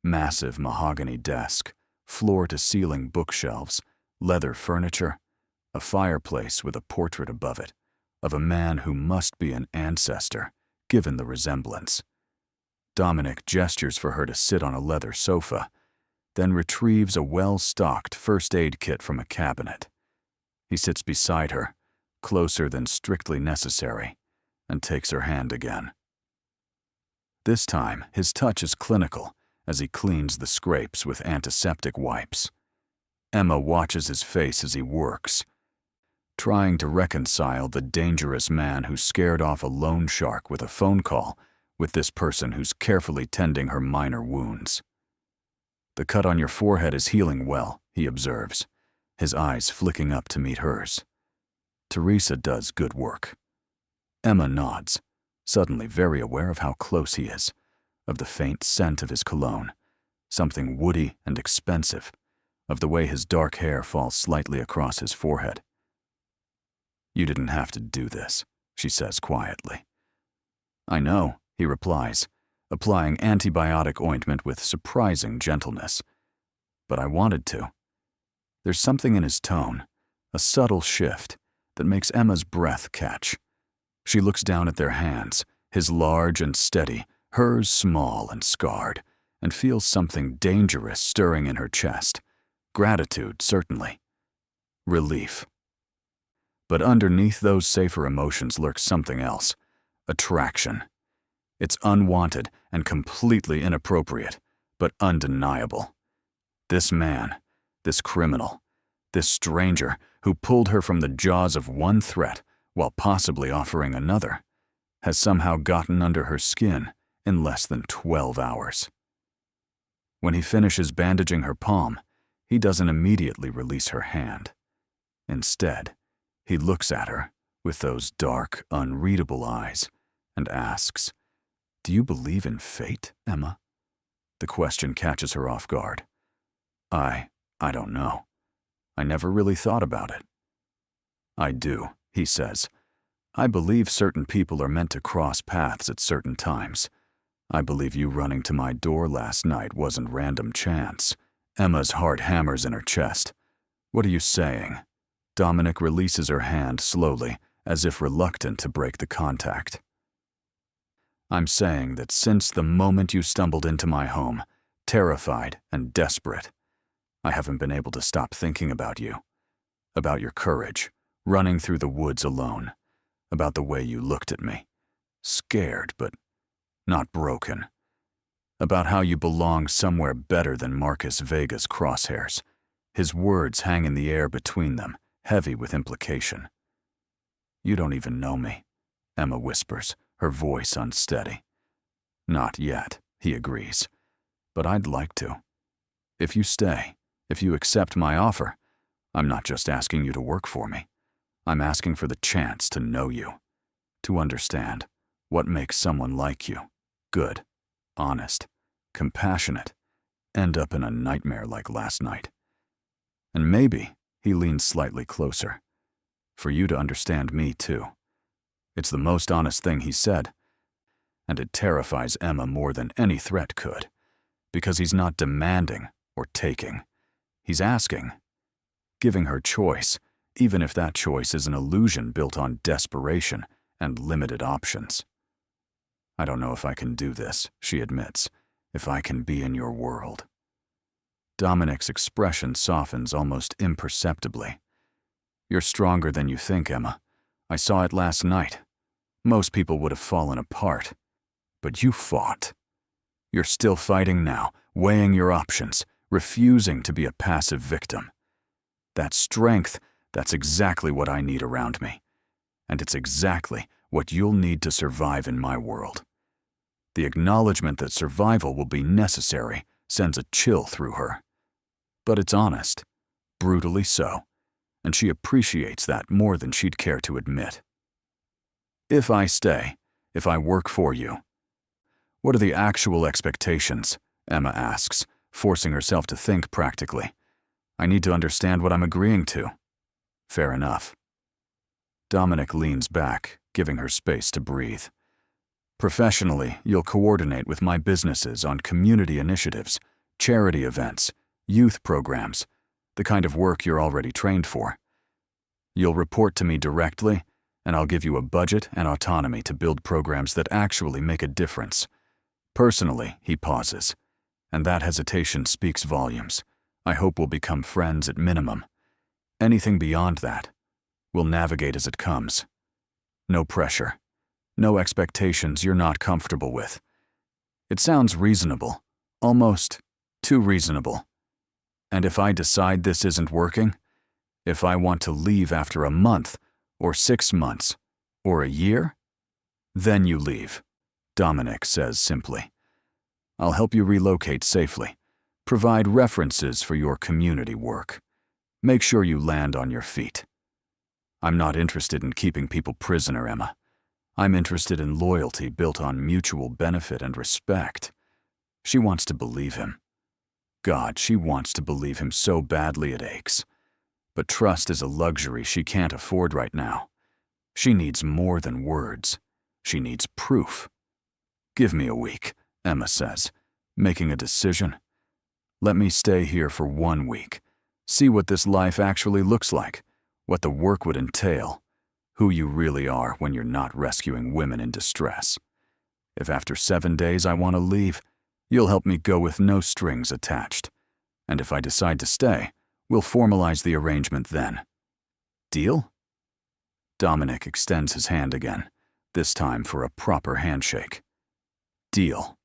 Massive mahogany desk, floor-to-ceiling bookshelves, leather furniture, a fireplace with a portrait above it of a man who must be an ancestor, given the resemblance. Dominic gestures for her to sit on a leather sofa, then retrieves a well-stocked first aid kit from a cabinet. He sits beside her, closer than strictly necessary, and takes her hand again. This time, his touch is clinical as he cleans the scrapes with antiseptic wipes. Emma watches his face as he works, trying to reconcile the dangerous man who scared off a loan shark with a phone call with this person who's carefully tending her minor wounds. "The cut on your forehead is healing well," he observes, his eyes flicking up to meet hers. "Teresa does good work." Emma nods, suddenly very aware of how close he is, of the faint scent of his cologne, something woody and expensive, of the way his dark hair falls slightly across his forehead. "You didn't have to do this," she says quietly. "I know," he replies, applying antibiotic ointment with surprising gentleness. "But I wanted to." There's something in his tone, a subtle shift, that makes Emma's breath catch. She looks down at their hands, his large and steady, hers small and scarred, and feels something dangerous stirring in her chest. Gratitude, certainly. Relief. But underneath those safer emotions lurks something else. Attraction. It's unwanted and completely inappropriate, but undeniable. This man, this criminal, this stranger who pulled her from the jaws of one threat while possibly offering another, has somehow gotten under her skin in less than 12 hours. When he finishes bandaging her palm, he doesn't immediately release her hand. Instead, he looks at her with those dark, unreadable eyes and asks, "Do you believe in fate, Emma?" The question catches her off guard. I don't know. I never really thought about it." "I do," he says. "I believe certain people are meant to cross paths at certain times. I believe you running to my door last night wasn't random chance." Emma's heart hammers in her chest. "What are you saying?" Dominic releases her hand slowly, as if reluctant to break the contact. "I'm saying that since the moment you stumbled into my home, terrified and desperate, I haven't been able to stop thinking about you, about your courage, running through the woods alone, about the way you looked at me, scared but not broken, about how you belong somewhere better than Marcus Vega's crosshairs." His words hang in the air between them, heavy with implication. "You don't even know me," Emma whispers, her voice unsteady. "Not yet," he agrees, "but I'd like to. If you stay, if you accept my offer, I'm not just asking you to work for me. I'm asking for the chance to know you, to understand what makes someone like you, good, honest, compassionate, end up in a nightmare like last night. And maybe," he leans slightly closer, "for you to understand me too." It's the most honest thing he said, and it terrifies Emma more than any threat could, because he's not demanding or taking. He's asking, giving her choice, even if that choice is an illusion built on desperation and limited options. I don't know if I can do this, she admits, if I can be in your world. Dominic's expression softens almost imperceptibly. You're stronger than you think, Emma. I saw it last night. Most people would have fallen apart. But you fought. You're still fighting now, weighing your options, refusing to be a passive victim. That strength, that's exactly what I need around me. And it's exactly what you'll need to survive in my world. The acknowledgement that survival will be necessary sends a chill through her. But it's honest, brutally so, and she appreciates that more than she'd care to admit. If I stay, if I work for you, what are the actual expectations? Emma asks, forcing herself to think practically. I need to understand what I'm agreeing to. Fair enough. Dominic leans back, giving her space to breathe. Professionally, you'll coordinate with my businesses on community initiatives, charity events, youth programs, the kind of work you're already trained for. You'll report to me directly, and I'll give you a budget and autonomy to build programs that actually make a difference. Personally, he pauses, and that hesitation speaks volumes. I hope we'll become friends at minimum. Anything beyond that, we'll navigate as it comes. No pressure. No expectations you're not comfortable with. It sounds reasonable, almost too reasonable. And if I decide this isn't working, if I want to leave after a month, or 6 months, or a year, then you leave, Dominic says simply. I'll help you relocate safely, provide references for your community work. Make sure you land on your feet. I'm not interested in keeping people prisoner, Emma. I'm interested in loyalty built on mutual benefit and respect. She wants to believe him. God, she wants to believe him so badly it aches. But trust is a luxury she can't afford right now. She needs more than words. She needs proof. Give me a week, Emma says, making a decision. Let me stay here for 1 week. See what this life actually looks like, what the work would entail, who you really are when you're not rescuing women in distress. If after 7 days I want to leave, you'll help me go with no strings attached. And if I decide to stay, we'll formalize the arrangement then. Deal? Dominic extends his hand again, this time for a proper handshake. Deal.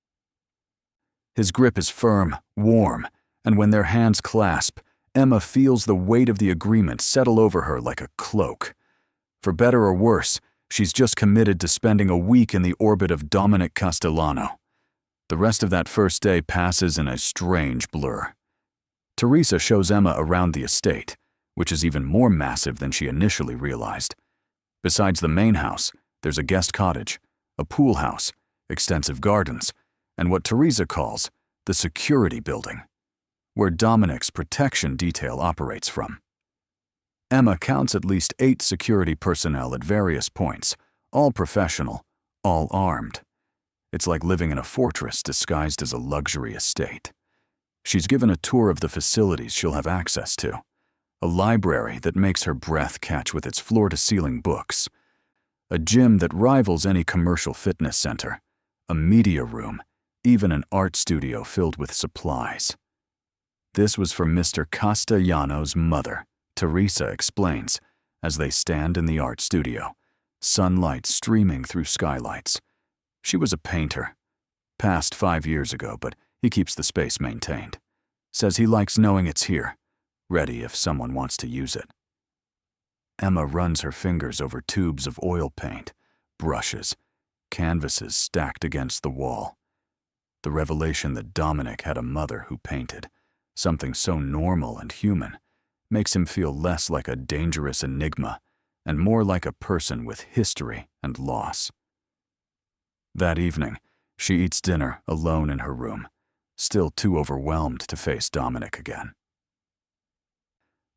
His grip is firm, warm, and when their hands clasp, Emma feels the weight of the agreement settle over her like a cloak. For better or worse, she's just committed to spending a week in the orbit of Dominic Castellano. The rest of that first day passes in a strange blur. Teresa shows Emma around the estate, which is even more massive than she initially realized. Besides the main house, there's a guest cottage, a pool house, extensive gardens, and what Teresa calls the security building, where Dominic's protection detail operates from. Emma counts at least 8 security personnel at various points, all professional, all armed. It's like living in a fortress disguised as a luxury estate. She's given a tour of the facilities she'll have access to, a library that makes her breath catch with its floor-to-ceiling books, a gym that rivals any commercial fitness center, a media room, even an art studio filled with supplies. This was for Mr. Castellano's mother, Teresa explains, as they stand in the art studio, sunlight streaming through skylights. She was a painter. Passed 5 years ago, but he keeps the space maintained. Says he likes knowing it's here, ready if someone wants to use it. Emma runs her fingers over tubes of oil paint, brushes, canvases stacked against the wall. The revelation that Dominic had a mother who painted, something so normal and human, makes him feel less like a dangerous enigma and more like a person with history and loss. That evening, she eats dinner alone in her room, still too overwhelmed to face Dominic again.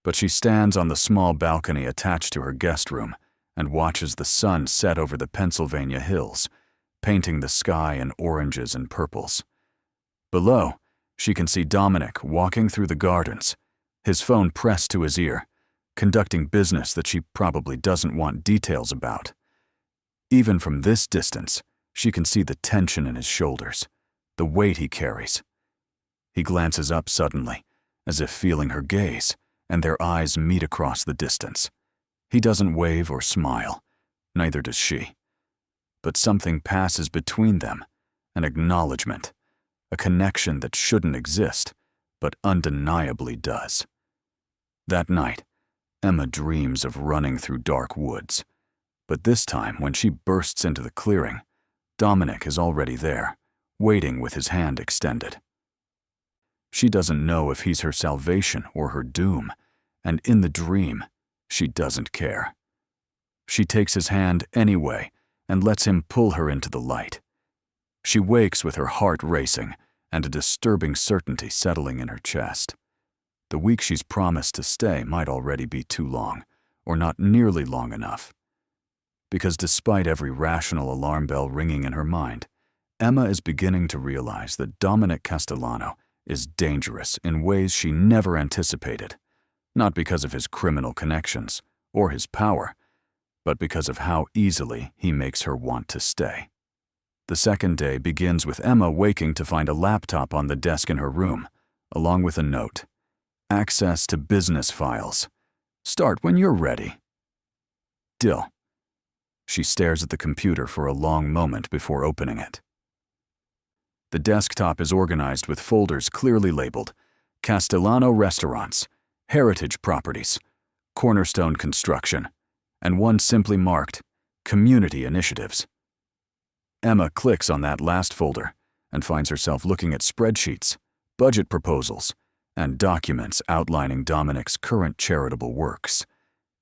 But she stands on the small balcony attached to her guest room and watches the sun set over the Pennsylvania hills, painting the sky in oranges and purples. Below, she can see Dominic walking through the gardens, his phone pressed to his ear, conducting business that she probably doesn't want details about. Even from this distance, She can see the tension in his shoulders, the weight he carries. He glances up suddenly, as if feeling her gaze, and their eyes meet across the distance. He doesn't wave or smile, neither does she. But something passes between them, an acknowledgement, a connection that shouldn't exist, but undeniably does. That night, Emma dreams of running through dark woods. But this time, when she bursts into the clearing, Dominic is already there, waiting with his hand extended. She doesn't know if he's her salvation or her doom, and in the dream, she doesn't care. She takes his hand anyway and lets him pull her into the light. She wakes with her heart racing and a disturbing certainty settling in her chest. The week she's promised to stay might already be too long, or not nearly long enough. Because despite every rational alarm bell ringing in her mind, Emma is beginning to realize that Dominic Castellano is dangerous in ways she never anticipated, not because of his criminal connections or his power, but because of how easily he makes her want to stay. The second day begins with Emma waking to find a laptop on the desk in her room, along with a note. Access to business files. Start when you're ready. Dill. She stares at the computer for a long moment before opening it. The desktop is organized with folders clearly labeled Castellano Restaurants, Heritage Properties, Cornerstone Construction, and one simply marked Community Initiatives. Emma clicks on that last folder and finds herself looking at spreadsheets, budget proposals, and documents outlining Dominic's current charitable works.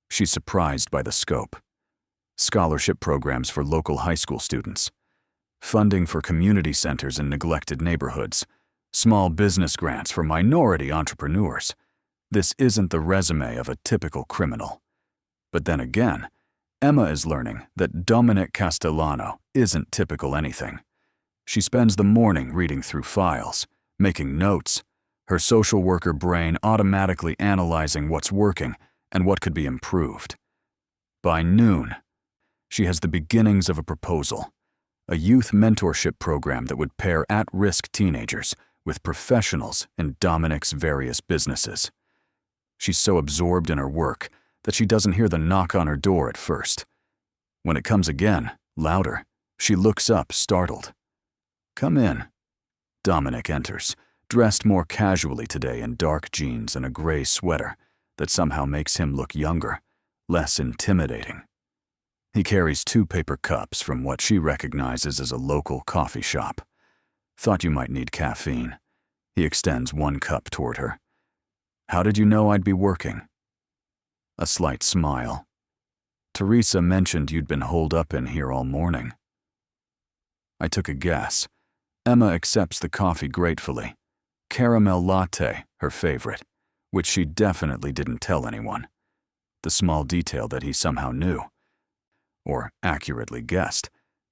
She's surprised by the scope. Scholarship programs for local high school students, funding for community centers in neglected neighborhoods, small business grants for minority entrepreneurs. This isn't the resume of a typical criminal. But then again, Emma is learning that Dominic Castellano isn't typical anything. She spends the morning reading through files, making notes, her social worker brain automatically analyzing what's working and what could be improved. By noon, she has the beginnings of a proposal, a youth mentorship program that would pair at-risk teenagers with professionals in Dominic's various businesses. She's so absorbed in her work that she doesn't hear the knock on her door at first. When it comes again, louder, she looks up, startled. Come in. Dominic enters, dressed more casually today in dark jeans and a gray sweater that somehow makes him look younger, less intimidating. He carries 2 paper cups from what she recognizes as a local coffee shop. Thought you might need caffeine. He extends 1 cup toward her. How did you know I'd be working? A slight smile. Teresa mentioned you'd been holed up in here all morning. I took a guess. Emma accepts the coffee gratefully. Caramel latte, her favorite, which she definitely didn't tell anyone. The small detail that he somehow knew, or accurately guessed,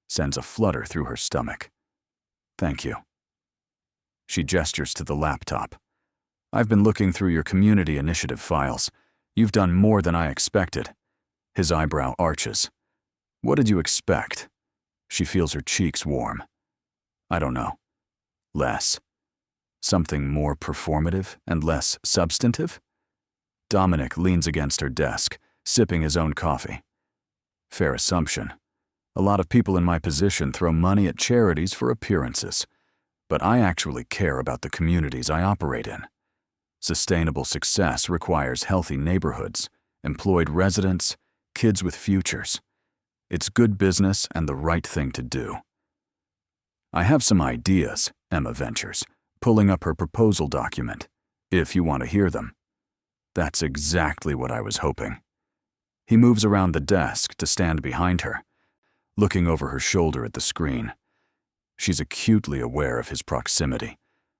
sends a flutter through her stomach. Thank you. She gestures to the laptop. I've been looking through your community initiative files. You've done more than I expected. His eyebrow arches. What did you expect? She feels her cheeks warm. I don't know. Less. Something more performative and less substantive? Dominic leans against her desk, sipping his own coffee. Fair assumption. A lot of people in my position throw money at charities for appearances, but I actually care about the communities I operate in. Sustainable success requires healthy neighborhoods, employed residents, kids with futures. It's good business and the right thing to do. I have some ideas, Emma ventures, pulling up her proposal document, if you want to hear them. That's exactly what I was hoping. He moves around the desk to stand behind her, looking over her shoulder at the screen. She's acutely aware of his proximity,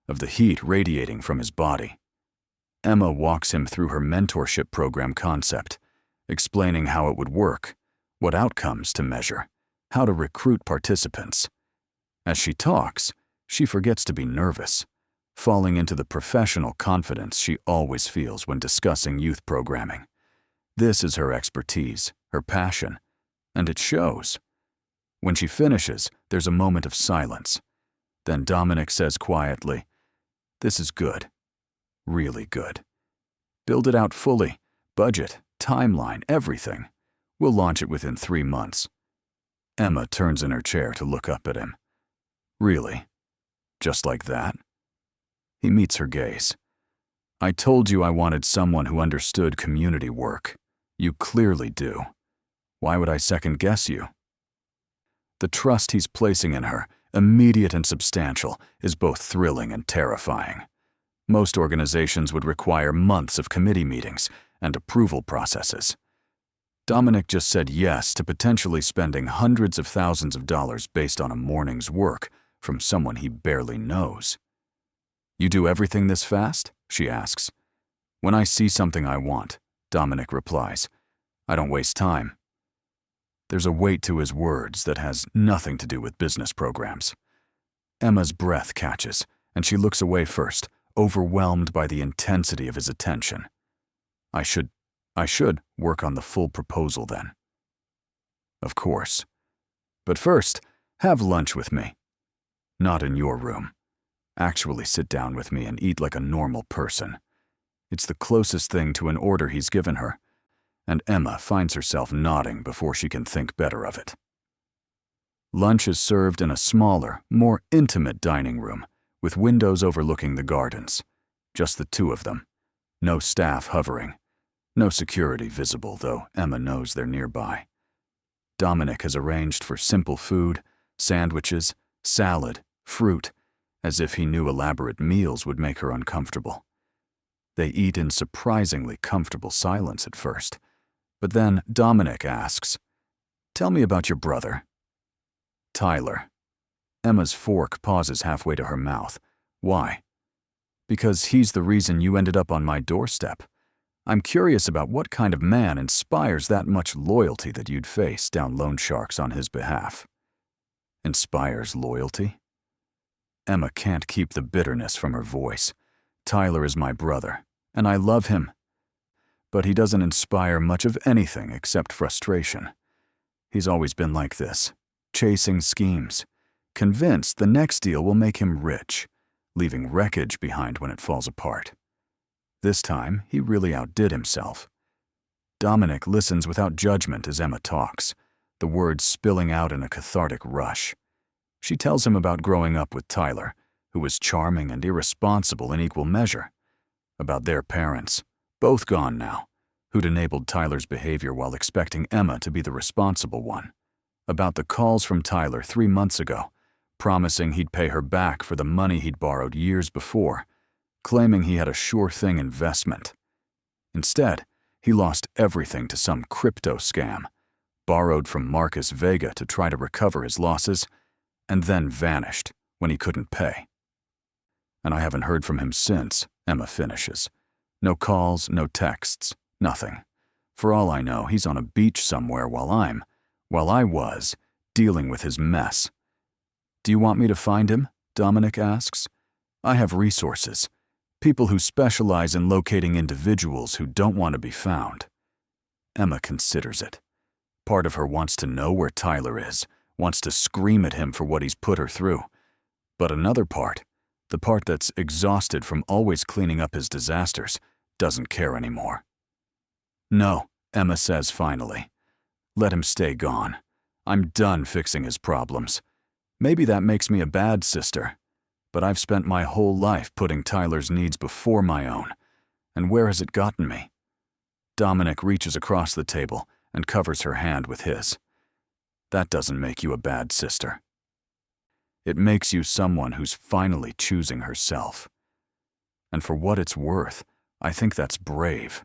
of the heat radiating from his body. Emma walks him through her mentorship program concept, explaining how it would work, what outcomes to measure, how to recruit participants. As she talks, she forgets to be nervous, falling into the professional confidence she always feels when discussing youth programming. This is her expertise, her passion, and it shows. When she finishes, there's a moment of silence. Then Dominic says quietly, "This is good. Really good. Build it out fully. Budget, timeline, everything. We'll launch it within 3 months." Emma turns in her chair to look up at him. "Really? Just like that?" He meets her gaze. "I told you I wanted someone who understood community work. You clearly do. Why would I second guess you?" The trust he's placing in her, immediate and substantial, is both thrilling and terrifying. Most organizations would require months of committee meetings and approval processes. Dominic just said yes to potentially spending hundreds of thousands of dollars based on a morning's work from someone he barely knows. "You do everything this fast?" she asks. "When I see something I want," Dominic replies, "I don't waste time." There's a weight to his words that has nothing to do with business programs. Emma's breath catches, and she looks away first, overwhelmed by the intensity of his attention. I should work on the full proposal then." "Of course. But first, have lunch with me. Not in your room. Actually sit down with me and eat like a normal person." It's the closest thing to an order he's given her, and Emma finds herself nodding before she can think better of it. Lunch is served in a smaller, more intimate dining room, with windows overlooking the gardens. Just the two of them. No staff hovering. No security visible, though Emma knows they're nearby. Dominic has arranged for simple food, sandwiches, salad, fruit, as if he knew elaborate meals would make her uncomfortable. They eat in surprisingly comfortable silence at first, but then Dominic asks, "Tell me about your brother." "Tyler." Emma's fork pauses halfway to her mouth. "Why?" "Because he's the reason you ended up on my doorstep. I'm curious about what kind of man inspires that much loyalty that you'd face down loan sharks on his behalf." "Inspires loyalty?" Emma can't keep the bitterness from her voice. "Tyler is my brother, and I love him. But he doesn't inspire much of anything except frustration. He's always been like this, chasing schemes, convinced the next deal will make him rich, leaving wreckage behind when it falls apart. This time, he really outdid himself." Dominic listens without judgment as Emma talks, the words spilling out in a cathartic rush. She tells him about growing up with Tyler, who was charming and irresponsible in equal measure, about their parents, both gone now, who'd enabled Tyler's behavior while expecting Emma to be the responsible one, about the calls from Tyler 3 months ago, promising he'd pay her back for the money he'd borrowed years before, claiming he had a sure-thing investment. Instead, he lost everything to some crypto scam, borrowed from Marcus Vega to try to recover his losses, and then vanished when he couldn't pay. "And I haven't heard from him since," Emma finishes. "No calls, no texts, nothing. For all I know, he's on a beach somewhere while I was, dealing with his mess." "Do you want me to find him?" Dominic asks. "I have resources. People who specialize in locating individuals who don't want to be found." Emma considers it. Part of her wants to know where Tyler is, wants to scream at him for what he's put her through. But another part, the part that's exhausted from always cleaning up his disasters, doesn't care anymore. "No," Emma says finally. "Let him stay gone. I'm done fixing his problems. Maybe that makes me a bad sister. But I've spent my whole life putting Tyler's needs before my own. And where has it gotten me?" Dominic reaches across the table and covers her hand with his. "That doesn't make you a bad sister. It makes you someone who's finally choosing herself. And for what it's worth, I think that's brave."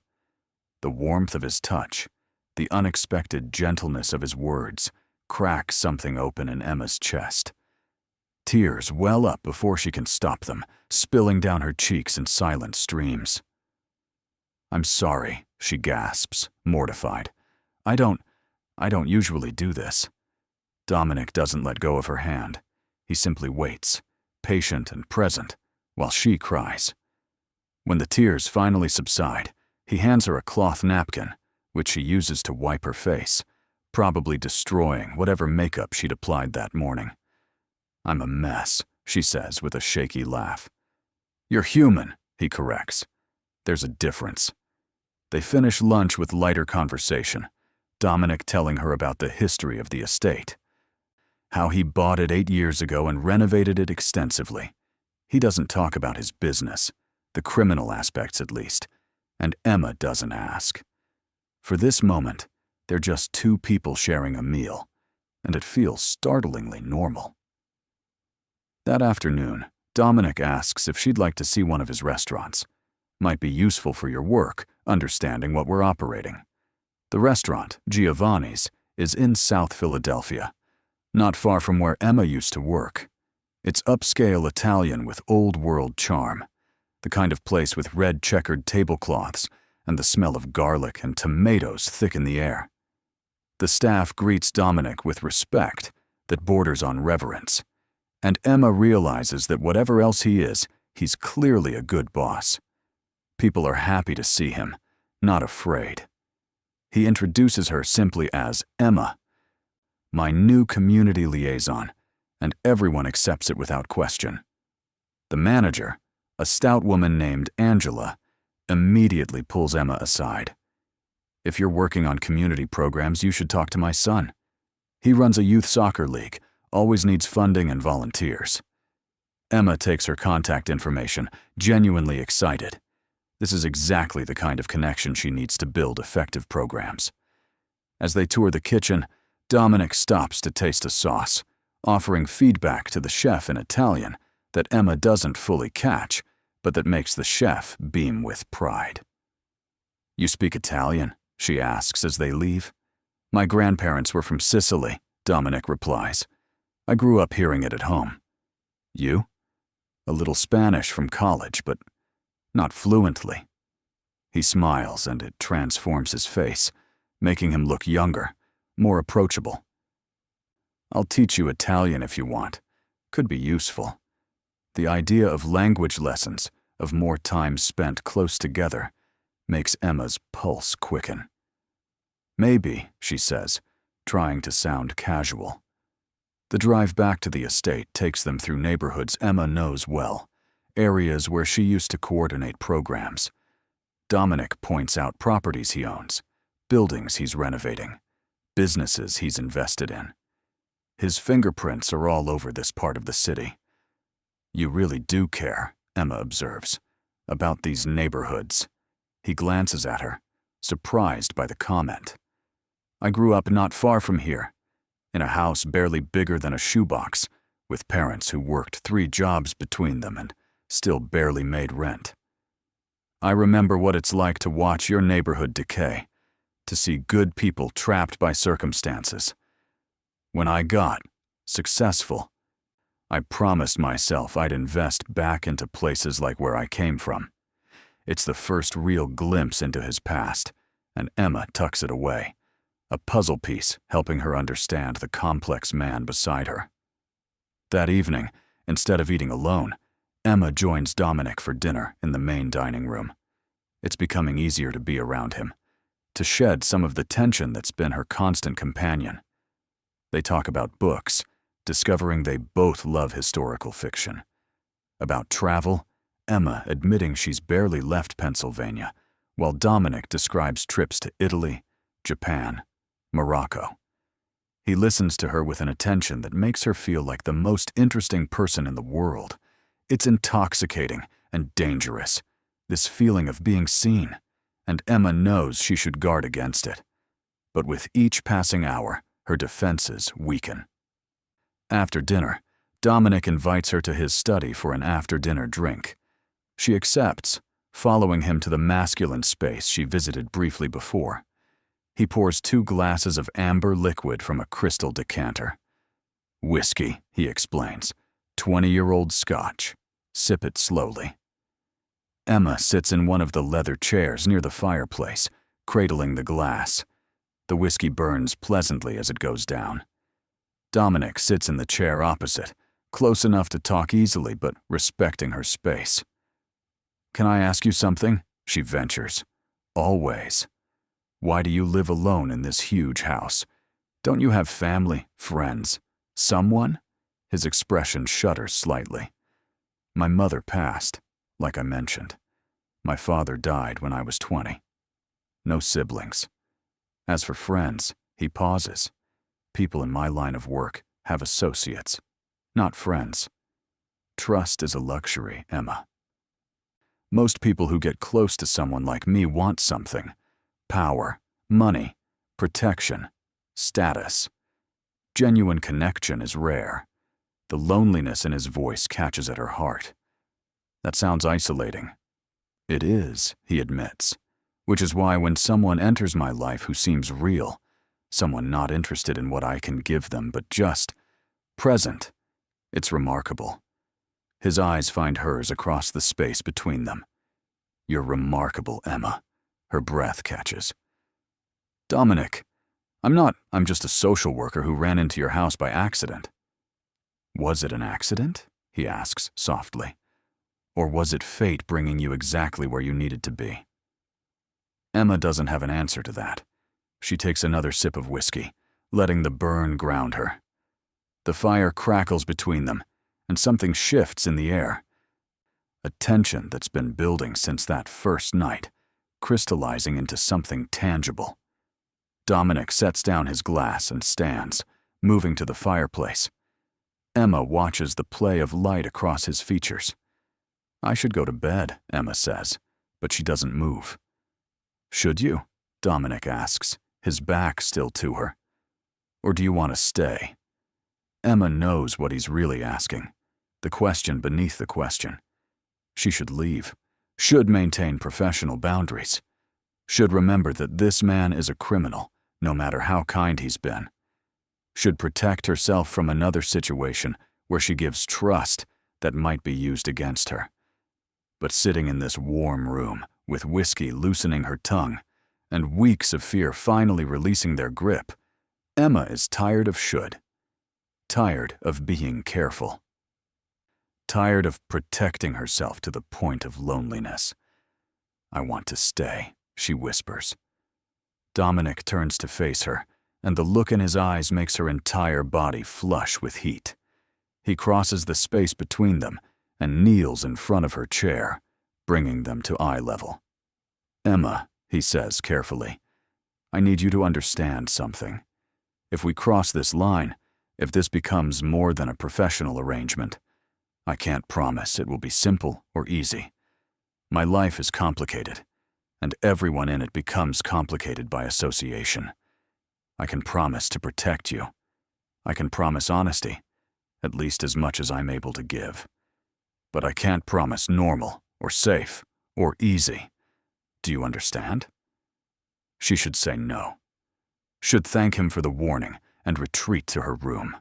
The warmth of his touch, the unexpected gentleness of his words, cracks something open in Emma's chest. Tears well up before she can stop them, spilling down her cheeks in silent streams. "I'm sorry," she gasps, mortified. I don't usually do this." Dominic doesn't let go of her hand. He simply waits, patient and present, while she cries. When the tears finally subside, he hands her a cloth napkin, which she uses to wipe her face, probably destroying whatever makeup she'd applied that morning. "I'm a mess," she says with a shaky laugh. "You're human," he corrects. There's a difference. They finish lunch with lighter conversation, Dominic telling her about the history of the estate. How he bought it 8 years ago and renovated it extensively. He doesn't talk about his business, the criminal aspects at least, and Emma doesn't ask. For this moment, they're just two people sharing a meal, and it feels startlingly normal. That afternoon, Dominic asks if she'd like to see one of his restaurants. Might be useful for your work, understanding what we're operating. The restaurant, Giovanni's, is in South Philadelphia, not far from where Emma used to work. It's upscale Italian with old-world charm, the kind of place with red checkered tablecloths and the smell of garlic and tomatoes thick in the air. The staff greets Dominic with respect that borders on reverence, and Emma realizes that whatever else he is, he's clearly a good boss. People are happy to see him, not afraid. He introduces her simply as Emma, my new community liaison, and everyone accepts it without question. The manager, a stout woman named Angela, immediately pulls Emma aside. "If you're working on community programs, you should talk to my son. He runs a youth soccer league, always needs funding and volunteers." Emma takes her contact information, genuinely excited. This is exactly the kind of connection she needs to build effective programs. As they tour the kitchen, Dominic stops to taste a sauce, offering feedback to the chef in Italian that Emma doesn't fully catch, but that makes the chef beam with pride. "You speak Italian?" she asks as they leave. "My grandparents were from Sicily," Dominic replies. "I grew up hearing it at home." "You?" "A little Spanish from college, but not fluently." He smiles and it transforms his face, making him look younger, more approachable. "I'll teach you Italian if you want. Could be useful." The idea of language lessons, of more time spent close together, makes Emma's pulse quicken. "Maybe," she says, trying to sound casual. The drive back to the estate takes them through neighborhoods Emma knows well, areas where she used to coordinate programs. Dominic points out properties he owns, buildings he's renovating, businesses he's invested in. His fingerprints are all over this part of the city. "You really do care," Emma observes, "about these neighborhoods." He glances at her, surprised by the comment. "I grew up not far from here, in a house barely bigger than a shoebox, with parents who worked 3 jobs between them and still barely made rent. I remember what it's like to watch your neighborhood decay, to see good people trapped by circumstances. When I got successful, I promised myself I'd invest back into places like where I came from." It's the first real glimpse into his past, and Emma tucks it away, a puzzle piece helping her understand the complex man beside her. That evening, instead of eating alone, Emma joins Dominic for dinner in the main dining room. It's becoming easier to be around him, to shed some of the tension that's been her constant companion. They talk about books, discovering they both love historical fiction. About travel, Emma admitting she's barely left Pennsylvania, while Dominic describes trips to Italy, Japan, Morocco. He listens to her with an attention that makes her feel like the most interesting person in the world. It's intoxicating and dangerous, this feeling of being seen, and Emma knows she should guard against it. But with each passing hour, her defenses weaken. After dinner, Dominic invites her to his study for an after-dinner drink. She accepts, following him to the masculine space she visited briefly before. He pours 2 glasses of amber liquid from a crystal decanter. "Whiskey," he explains. 20-year-old Scotch. Sip it slowly. Emma sits in one of the leather chairs near the fireplace, cradling the glass. The whiskey burns pleasantly as it goes down. Dominic sits in the chair opposite, close enough to talk easily but respecting her space. "Can I ask you something?" she ventures. "Always. Why do you live alone in this huge house? Don't you have family, friends, someone? His expression shudders slightly. My mother passed, like I mentioned. My father died when I was 20. No siblings. As for friends, he pauses. People in my line of work have associates, not friends. Trust is a luxury, Emma. Most people who get close to someone like me want something. Power, money, protection, status. Genuine connection is rare. The loneliness in his voice catches at her heart. That sounds isolating. It is, he admits, which is why when someone enters my life who seems real, someone not interested in what I can give them but just present, it's remarkable. His eyes find hers across the space between them. You're remarkable, Emma. Her breath catches. Dominic, I'm just a social worker who ran into your house by accident. Was it an accident? He asks softly. Or was it fate bringing you exactly where you needed to be? Emma doesn't have an answer to that. She takes another sip of whiskey, letting the burn ground her. The fire crackles between them, and something shifts in the air. A tension that's been building since that first night, crystallizing into something tangible. Dominic sets down his glass and stands, moving to the fireplace. Emma watches the play of light across his features. I should go to bed, Emma says, but she doesn't move. Should you? Dominic asks, his back still to her. Or do you want to stay? Emma knows what he's really asking, the question beneath the question. She should leave, should maintain professional boundaries, should remember that this man is a criminal, no matter how kind he's been, should protect herself from another situation where she gives trust that might be used against her. But sitting in this warm room, with whiskey loosening her tongue, and weeks of fear finally releasing their grip, Emma is tired of should. Tired of being careful. Tired of protecting herself to the point of loneliness. I want to stay, she whispers. Dominic turns to face her, and the look in his eyes makes her entire body flush with heat. He crosses the space between them and kneels in front of her chair, bringing them to eye level. Emma, he says carefully, I need you to understand something. If we cross this line, if this becomes more than a professional arrangement, I can't promise it will be simple or easy. My life is complicated, and everyone in it becomes complicated by association. I can promise to protect you. I can promise honesty, at least as much as I'm able to give. But I can't promise normal, or safe, or easy. Do you understand? She should say no. Should thank him for the warning and retreat to her room.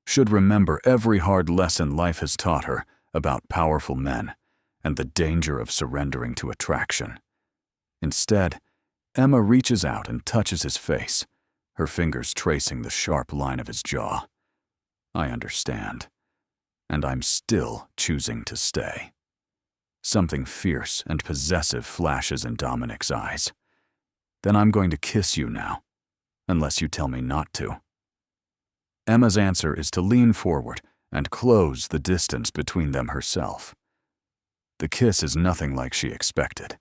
Should remember every hard lesson life has taught her about powerful men and the danger of surrendering to attraction. Instead, Emma reaches out and touches his face, her fingers tracing the sharp line of his jaw. I understand, and I'm still choosing to stay. Something fierce and possessive flashes in Dominic's eyes. Then I'm going to kiss you now, unless you tell me not to. Emma's answer is to lean forward and close the distance between them herself. The kiss is nothing like she expected,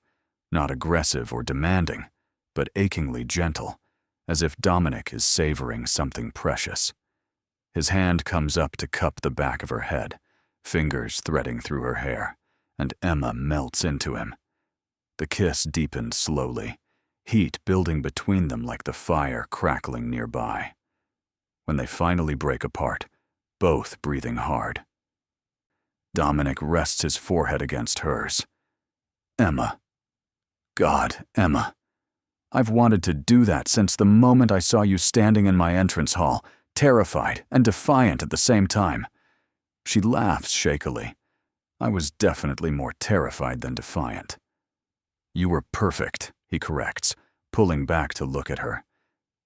not aggressive or demanding, but achingly gentle, as if Dominic is savoring something precious. His hand comes up to cup the back of her head, fingers threading through her hair, and Emma melts into him. The kiss deepens slowly, heat building between them like the fire crackling nearby. When they finally break apart, both breathing hard, Dominic rests his forehead against hers. Emma. God, Emma. I've wanted to do that since the moment I saw you standing in my entrance hall, terrified and defiant at the same time. She laughs shakily. I was definitely more terrified than defiant. You were perfect, he corrects, pulling back to look at her.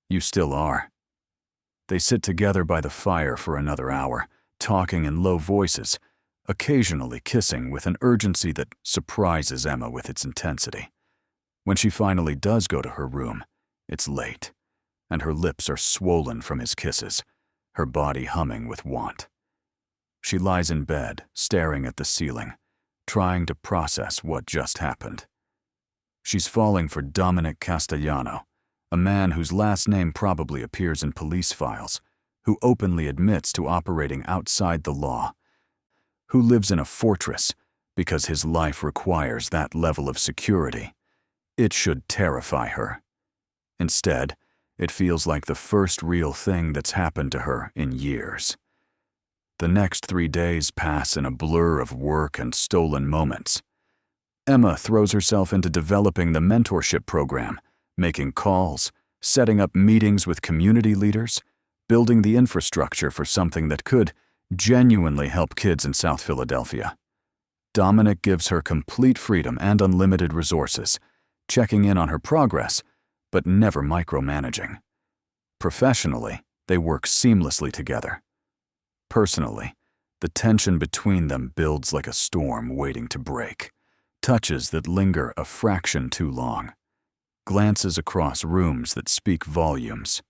You still are. They sit together by the fire for another hour, talking in low voices, occasionally kissing with an urgency that surprises Emma with its intensity. When she finally does go to her room, it's late, and her lips are swollen from his kisses, her body humming with want. She lies in bed, staring at the ceiling, trying to process what just happened. She's falling for Dominic Castellano, a man whose last name probably appears in police files, who openly admits to operating outside the law, who lives in a fortress because his life requires that level of security. It should terrify her. Instead, it feels like the first real thing that's happened to her in years. The next 3 days pass in a blur of work and stolen moments. Emma throws herself into developing the mentorship program, making calls, setting up meetings with community leaders, building the infrastructure for something that could genuinely help kids in South Philadelphia. Dominic gives her complete freedom and unlimited resources, checking in on her progress, but never micromanaging. Professionally, they work seamlessly together. Personally, the tension between them builds like a storm waiting to break, touches that linger a fraction too long, glances across rooms that speak volumes.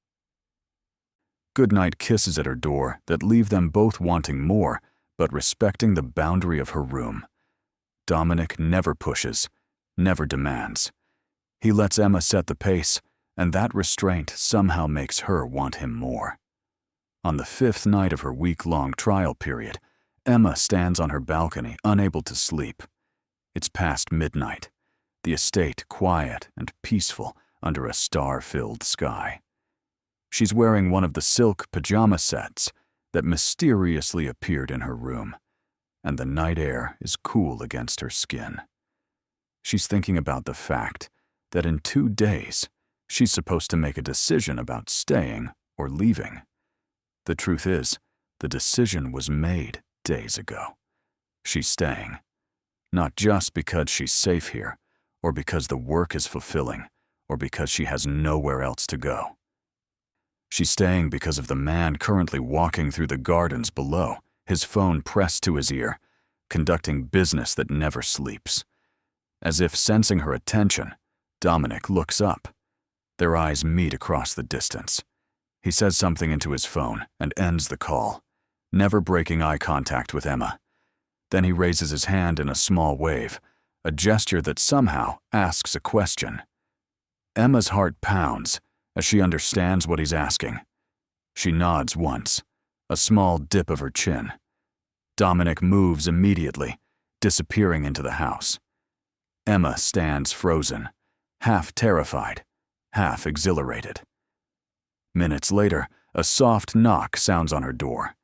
Goodnight kisses at her door that leave them both wanting more, but respecting the boundary of her room. Dominic never pushes, never demands. He lets Emma set the pace, and that restraint somehow makes her want him more. On the 5th night of her week-long trial period, Emma stands on her balcony, unable to sleep. It's past midnight, the estate quiet and peaceful under a star-filled sky. She's wearing one of the silk pajama sets that mysteriously appeared in her room, and the night air is cool against her skin. She's thinking about the fact that in 2 days, she's supposed to make a decision about staying or leaving. The truth is, the decision was made days ago. She's staying, not just because she's safe here, or because the work is fulfilling, or because she has nowhere else to go. She's staying because of the man currently walking through the gardens below, his phone pressed to his ear, conducting business that never sleeps. As if sensing her attention, Dominic looks up. Their eyes meet across the distance. He says something into his phone and ends the call, never breaking eye contact with Emma. Then he raises his hand in a small wave, a gesture that somehow asks a question. Emma's heart pounds as she understands what he's asking. She nods once, a small dip of her chin. Dominic moves immediately, disappearing into the house. Emma stands frozen, half terrified, half exhilarated. Minutes later, a soft knock sounds on her door.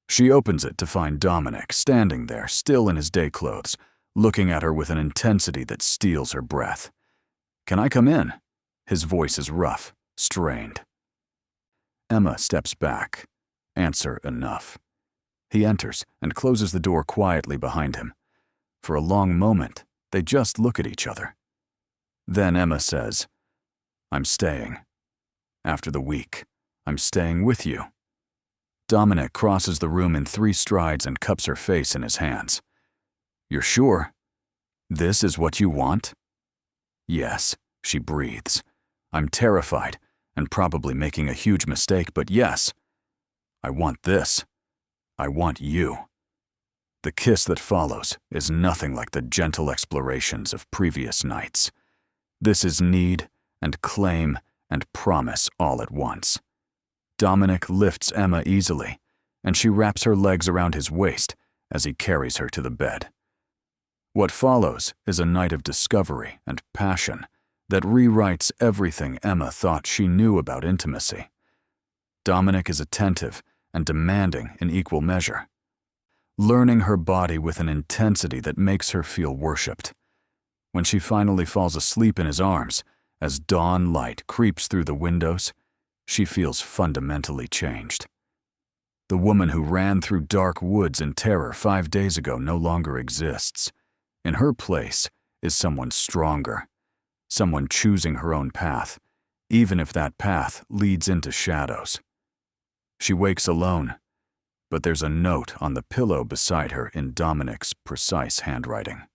She opens it to find Dominic standing there, still in his day clothes, looking at her with an intensity that steals her breath. "Can I come in?" His voice is rough, strained. Emma steps back. Answer enough. He enters and closes the door quietly behind him. For a long moment, they just look at each other. Then Emma says, "I'm staying. After the week, I'm staying with you." Dominic crosses the room in 3 strides and cups her face in his hands. "You're sure? This is what you want?" "Yes," she breathes. "I'm terrified and probably making a huge mistake, but yes, I want this. I want you." The kiss that follows is nothing like the gentle explorations of previous nights. This is need and claim and promise all at once. Dominic lifts Emma easily, and she wraps her legs around his waist as he carries her to the bed. What follows is a night of discovery and passion that rewrites everything Emma thought she knew about intimacy. Dominic is attentive and demanding in equal measure, learning her body with an intensity that makes her feel worshipped. When she finally falls asleep in his arms, as dawn light creeps through the windows, she feels fundamentally changed. The woman who ran through dark woods in terror 5 days ago no longer exists. In her place is someone stronger, someone choosing her own path, even if that path leads into shadows. She wakes alone, but there's a note on the pillow beside her in Dominic's precise handwriting.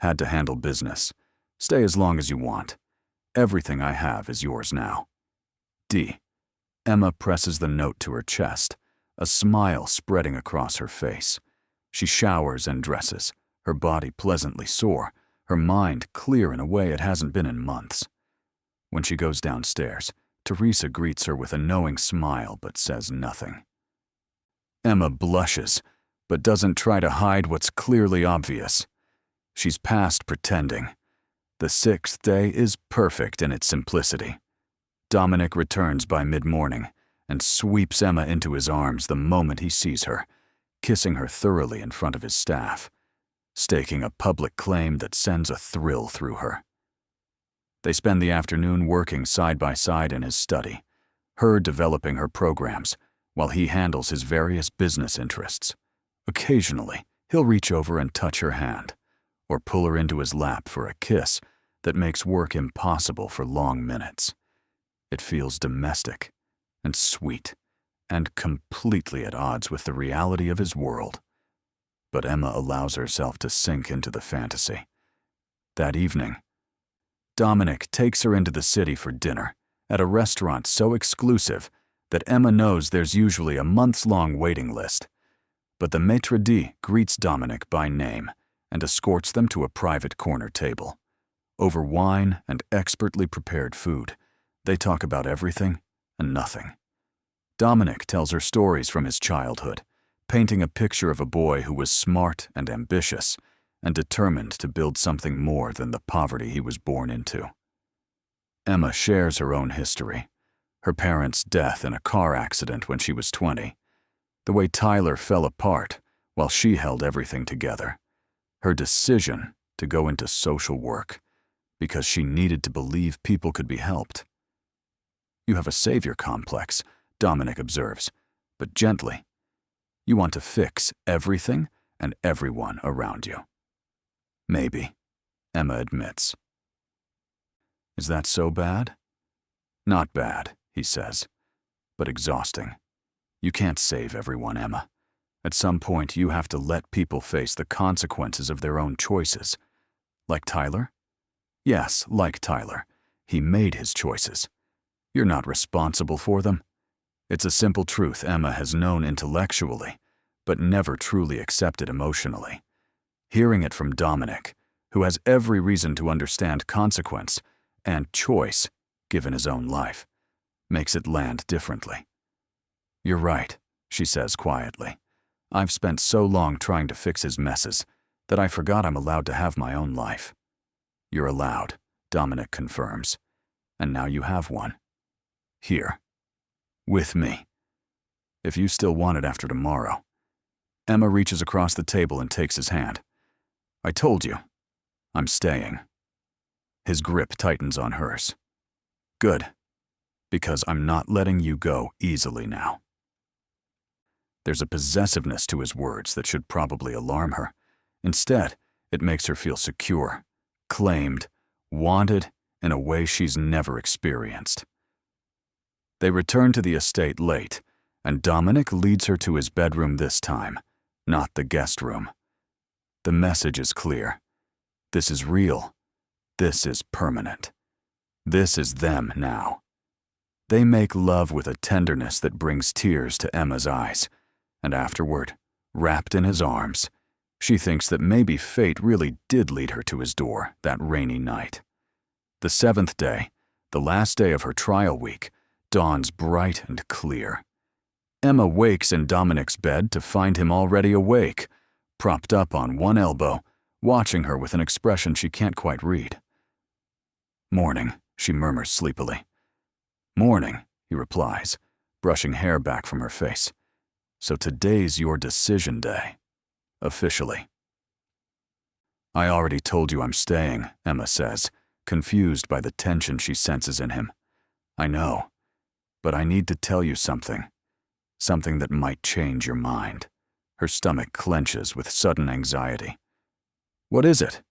"Had to handle business. Stay as long as you want. Everything I have is yours now. D." Emma presses the note to her chest, a smile spreading across her face. She showers and dresses, her body pleasantly sore, her mind clear in a way it hasn't been in months. When she goes downstairs, Teresa greets her with a knowing smile but says nothing. Emma blushes, but doesn't try to hide what's clearly obvious. She's past pretending. The 6th day is perfect in its simplicity. Dominic returns by mid-morning and sweeps Emma into his arms the moment he sees her, kissing her thoroughly in front of his staff, staking a public claim that sends a thrill through her. They spend the afternoon working side by side in his study, her developing her programs, while he handles his various business interests. Occasionally, he'll reach over and touch her hand, or pull her into his lap for a kiss that makes work impossible for long minutes. It feels domestic and sweet and completely at odds with the reality of his world. But Emma allows herself to sink into the fantasy. That evening, Dominic takes her into the city for dinner at a restaurant so exclusive that Emma knows there's usually a months-long waiting list. But the maitre d' greets Dominic by name and escorts them to a private corner table. Over wine and expertly prepared food, they talk about everything and nothing. Dominic tells her stories from his childhood, painting a picture of a boy who was smart and ambitious and determined to build something more than the poverty he was born into. Emma shares her own history, her parents' death in a car accident when she was 20, the way Tyler fell apart while she held everything together, her decision to go into social work because she needed to believe people could be helped. You have a savior complex, Dominic observes, but gently. You want to fix everything and everyone around you. Maybe, Emma admits. Is that so bad? Not bad, he says, but exhausting. You can't save everyone, Emma. At some point, you have to let people face the consequences of their own choices. Like Tyler? Yes, like Tyler. He made his choices. You're not responsible for them. It's a simple truth Emma has known intellectually, but never truly accepted emotionally. Hearing it from Dominic, who has every reason to understand consequence and choice given his own life, makes it land differently. You're right, she says quietly. I've spent so long trying to fix his messes that I forgot I'm allowed to have my own life. You're allowed, Dominic confirms, and now you have one. Here. With me. If you still want it after tomorrow. Emma reaches across the table and takes his hand. I told you. I'm staying. His grip tightens on hers. Good. Because I'm not letting you go easily now. There's a possessiveness to his words that should probably alarm her. Instead, it makes her feel secure, claimed, wanted in a way she's never experienced. They return to the estate late, and Dominic leads her to his bedroom this time, not the guest room. The message is clear. This is real. This is permanent. This is them now. They make love with a tenderness that brings tears to Emma's eyes, and afterward, wrapped in his arms, she thinks that maybe fate really did lead her to his door that rainy night. The 7th day, the last day of her trial week, dawns bright and clear. Emma wakes in Dominic's bed to find him already awake, propped up on one elbow, watching her with an expression she can't quite read. Morning, she murmurs sleepily. Morning, he replies, brushing hair back from her face. So today's your decision day. Officially. I already told you I'm staying, Emma says, confused by the tension she senses in him. I know, but I need to tell you something. Something that might change your mind. Her stomach clenches with sudden anxiety. What is it?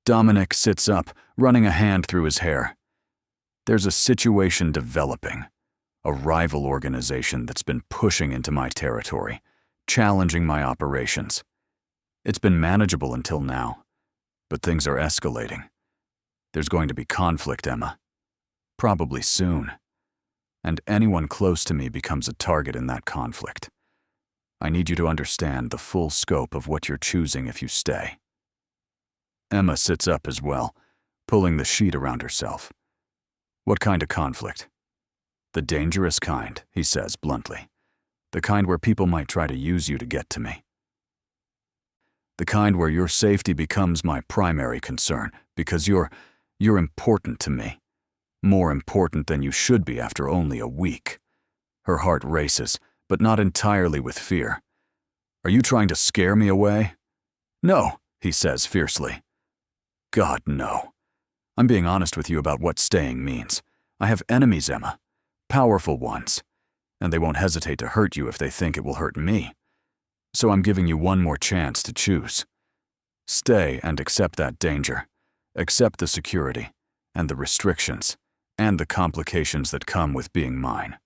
Dominic sits up, running a hand through his hair. There's a situation developing. A rival organization that's been pushing into my territory, challenging my operations. It's been manageable until now, but things are escalating. There's going to be conflict, Emma. Probably soon. and anyone close to me becomes a target in that conflict. I need you to understand the full scope of what you're choosing if you stay." Emma sits up as well, pulling the sheet around herself. "What kind of conflict?" "The dangerous kind," he says bluntly. "The kind where people might try to use you to get to me. The kind where your safety becomes my primary concern because you're important to me. More important than you should be after only a week." Her heart races, but not entirely with fear. "Are you trying to scare me away?" "No," he says fiercely. "God, no. I'm being honest with you about what staying means. I have enemies, Emma. Powerful ones. And they won't hesitate to hurt you if they think it will hurt me. So I'm giving you one more chance to choose. Stay and accept that danger. Accept the security, and the restrictions, and the complications that come with being mine.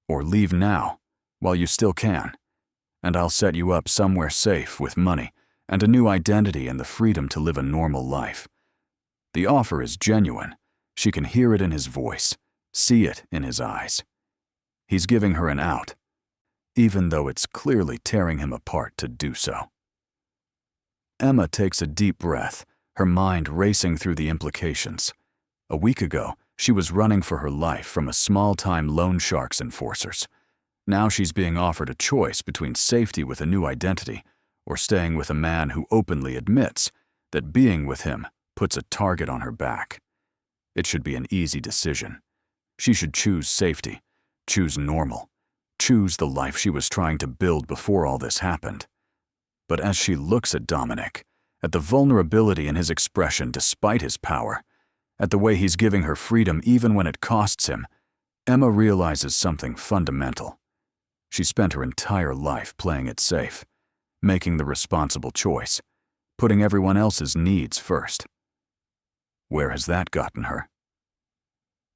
Or leave now, while you still can, and I'll set you up somewhere safe with money and a new identity and the freedom to live a normal life." The offer is genuine. She can hear it in his voice, see it in his eyes. He's giving her an out, even though it's clearly tearing him apart to do so. Emma takes a deep breath, her mind racing through the implications. A week ago, she was running for her life from a small-time loan shark's enforcers. Now she's being offered a choice between safety with a new identity or staying with a man who openly admits that being with him puts a target on her back. It should be an easy decision. She should choose safety, choose normal, choose the life she was trying to build before all this happened. But as she looks at Dominic, at the vulnerability in his expression despite his power, at the way he's giving her freedom even when it costs him, Emma realizes something fundamental. She spent her entire life playing it safe, making the responsible choice, putting everyone else's needs first. Where has that gotten her?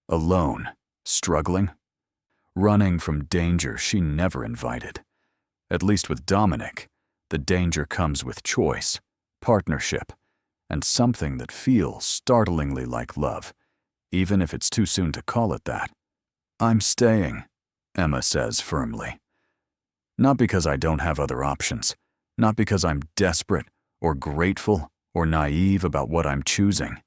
Alone, struggling, running from danger she never invited. At least with Dominic, the danger comes with choice, partnership, and something that feels startlingly like love, even if it's too soon to call it that. "I'm staying," Emma says firmly. "Not because I don't have other options, not because I'm desperate or grateful or naive about what I'm choosing.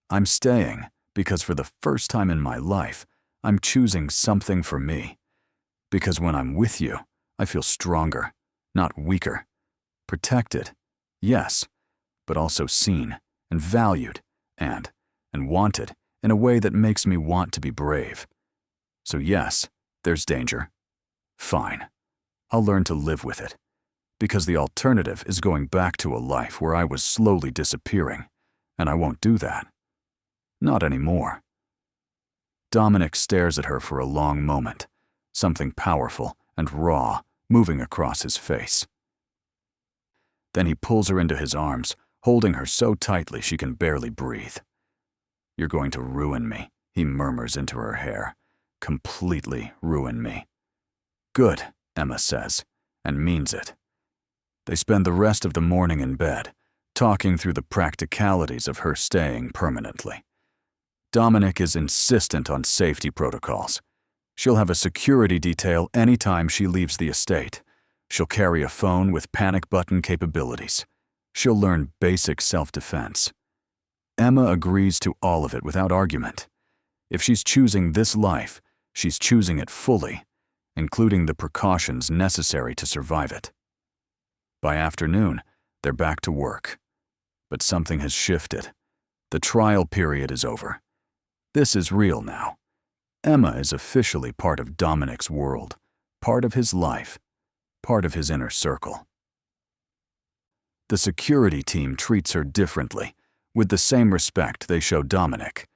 I'm staying because for the first time in my life, I'm choosing something for me. Because when I'm with you, I feel stronger, not weaker. Protected, yes, but also seen and valued and wanted in a way that makes me want to be brave. So yes, there's danger. Fine. I'll learn to live with it. Because the alternative is going back to a life where I was slowly disappearing, and I won't do that. Not anymore." Dominic stares at her for a long moment, something powerful and raw moving across his face. Then he pulls her into his arms, holding her so tightly she can barely breathe. "You're going to ruin me," he murmurs into her hair. "Completely ruin me." "Good," Emma says, and means it. They spend the rest of the morning in bed, talking through the practicalities of her staying permanently. Dominic is insistent on safety protocols. She'll have a security detail anytime she leaves the estate. She'll carry a phone with panic button capabilities. She'll learn basic self-defense. Emma agrees to all of it without argument. If she's choosing this life, she's choosing it fully, including the precautions necessary to survive it. By afternoon, they're back to work. But something has shifted. The trial period is over. This is real now. Emma is officially part of Dominic's world, part of his life, part of his inner circle. The security team treats her differently, with the same respect they show Dominic.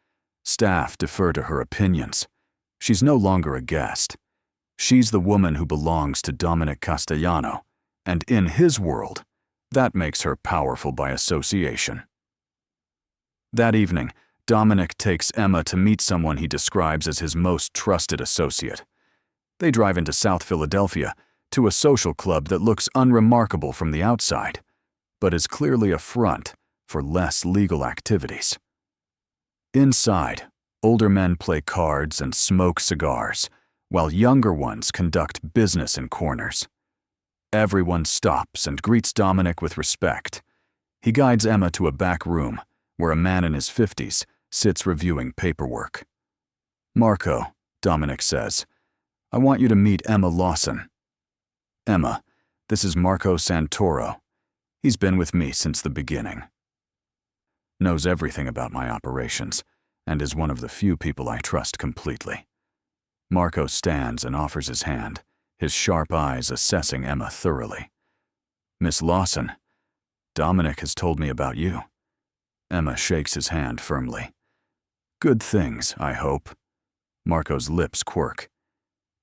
Staff defer to her opinions. She's no longer a guest. She's the woman who belongs to Dominic Castellano, and in his world, that makes her powerful by association. That evening, Dominic takes Emma to meet someone he describes as his most trusted associate. They drive into South Philadelphia, to a social club that looks unremarkable from the outside, but is clearly a front for less legal activities. Inside, Older men play cards and smoke cigars, while younger ones conduct business in corners. Everyone stops and greets Dominic with respect. He guides Emma to a back room where a man in his 50s sits reviewing paperwork. "Marco," Dominic says, "I want you to meet Emma Lawson." "Emma, this is Marco Santoro. He's been with me since the beginning. Knows everything about my operations, and is one of the few people I trust completely." Marco stands and offers his hand, his sharp eyes assessing Emma thoroughly. "Miss Lawson, Dominic has told me about you." Emma shakes his hand firmly. "Good things, I hope." Marco's lips quirk.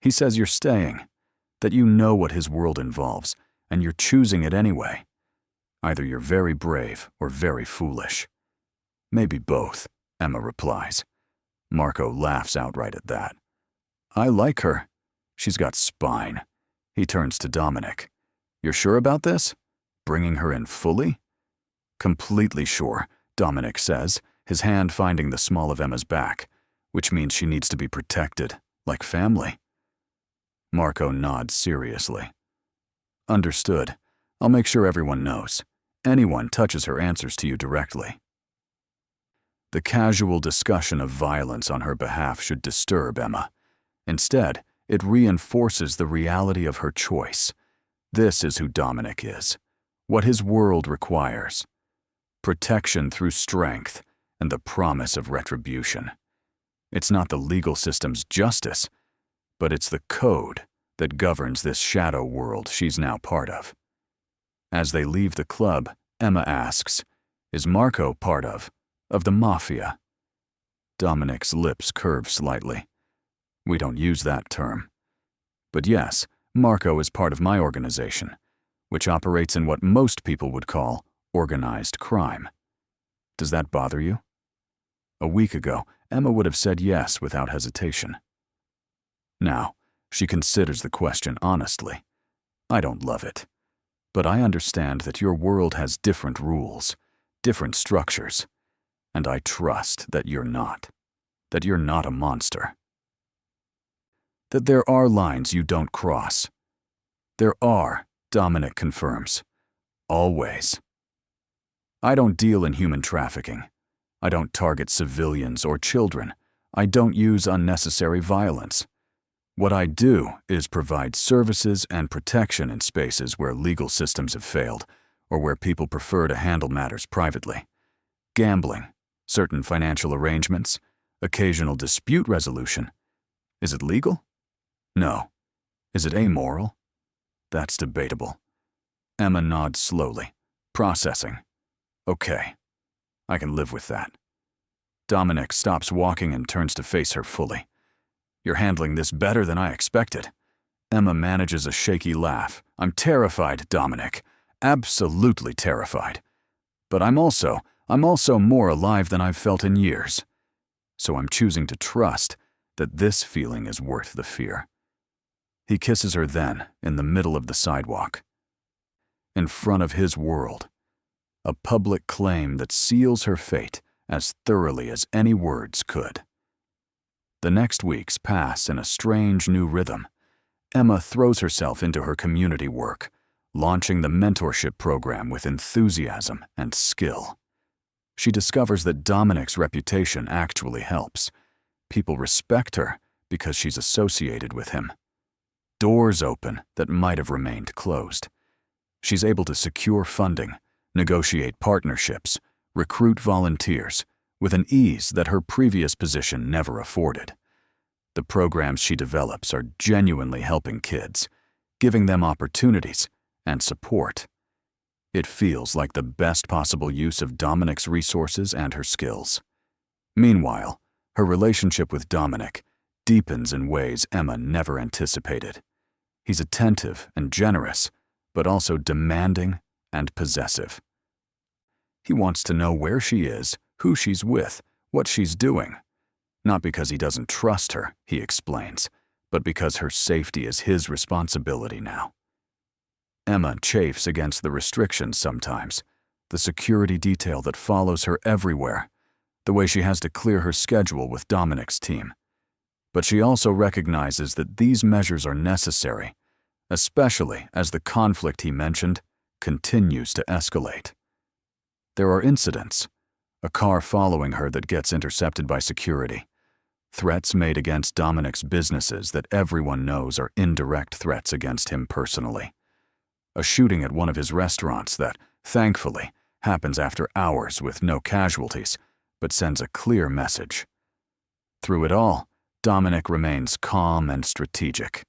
"He says you're staying, that you know what his world involves, and you're choosing it anyway. Either you're very brave or very foolish." "Maybe both," Emma replies. Marco laughs outright at that. "I like her. She's got spine." He turns to Dominic. "You're sure about this? Bringing her in fully?" "Completely sure," Dominic says, his hand finding the small of Emma's back, "which means she needs to be protected, like family." Marco nods seriously. "Understood. I'll make sure everyone knows. Anyone touches her answers to you directly." The casual discussion of violence on her behalf should disturb Emma. Instead, it reinforces the reality of her choice. This is who Dominic is, what his world requires. Protection through strength and the promise of retribution. It's not the legal system's justice, but it's the code that governs this shadow world she's now part of. As they leave the club, Emma asks, "Is Marco part of the Mafia?" Dominic's lips curve slightly. "We don't use that term. But yes, Marco is part of my organization, which operates in what most people would call organized crime. Does that bother you?" A week ago, Emma would have said yes without hesitation. Now, she considers the question honestly. "I don't love it. But I understand that your world has different rules, different structures, and I trust that you're not a monster. That there are lines you don't cross." "There are," Dominic confirms. "Always. I don't deal in human trafficking. I don't target civilians or children. I don't use unnecessary violence. What I do is provide services and protection in spaces where legal systems have failed or where people prefer to handle matters privately. Gambling, certain financial arrangements, occasional dispute resolution. Is it legal? No. Is it amoral? That's debatable." Emma nods slowly, processing. "Okay, I can live with that." Dominic stops walking and turns to face her fully. "You're handling this better than I expected." Emma manages a shaky laugh. "I'm terrified, Dominic. Absolutely terrified. But I'm also more alive than I've felt in years. So I'm choosing to trust that this feeling is worth the fear." He kisses her then, in the middle of the sidewalk. In front of his world. A public claim that seals her fate as thoroughly as any words could. The next weeks pass in a strange new rhythm. Emma throws herself into her community work, launching the mentorship program with enthusiasm and skill. She discovers that Dominic's reputation actually helps. People respect her because she's associated with him. Doors open that might have remained closed. She's able to secure funding, negotiate partnerships, recruit volunteers, with an ease that her previous position never afforded. The programs she develops are genuinely helping kids, giving them opportunities and support. It feels like the best possible use of Dominic's resources and her skills. Meanwhile, her relationship with Dominic deepens in ways Emma never anticipated. He's attentive and generous, but also demanding and possessive. He wants to know where she is, who she's with, what she's doing. Not because he doesn't trust her, he explains, but because her safety is his responsibility now. Emma chafes against the restrictions sometimes, the security detail that follows her everywhere, the way she has to clear her schedule with Dominic's team. But she also recognizes that these measures are necessary, especially as the conflict he mentioned continues to escalate. There are incidents, a car following her that gets intercepted by security, threats made against Dominic's businesses that everyone knows are indirect threats against him personally, a shooting at one of his restaurants that, thankfully, happens after hours with no casualties, but sends a clear message. Through it all, Dominic remains calm and strategic,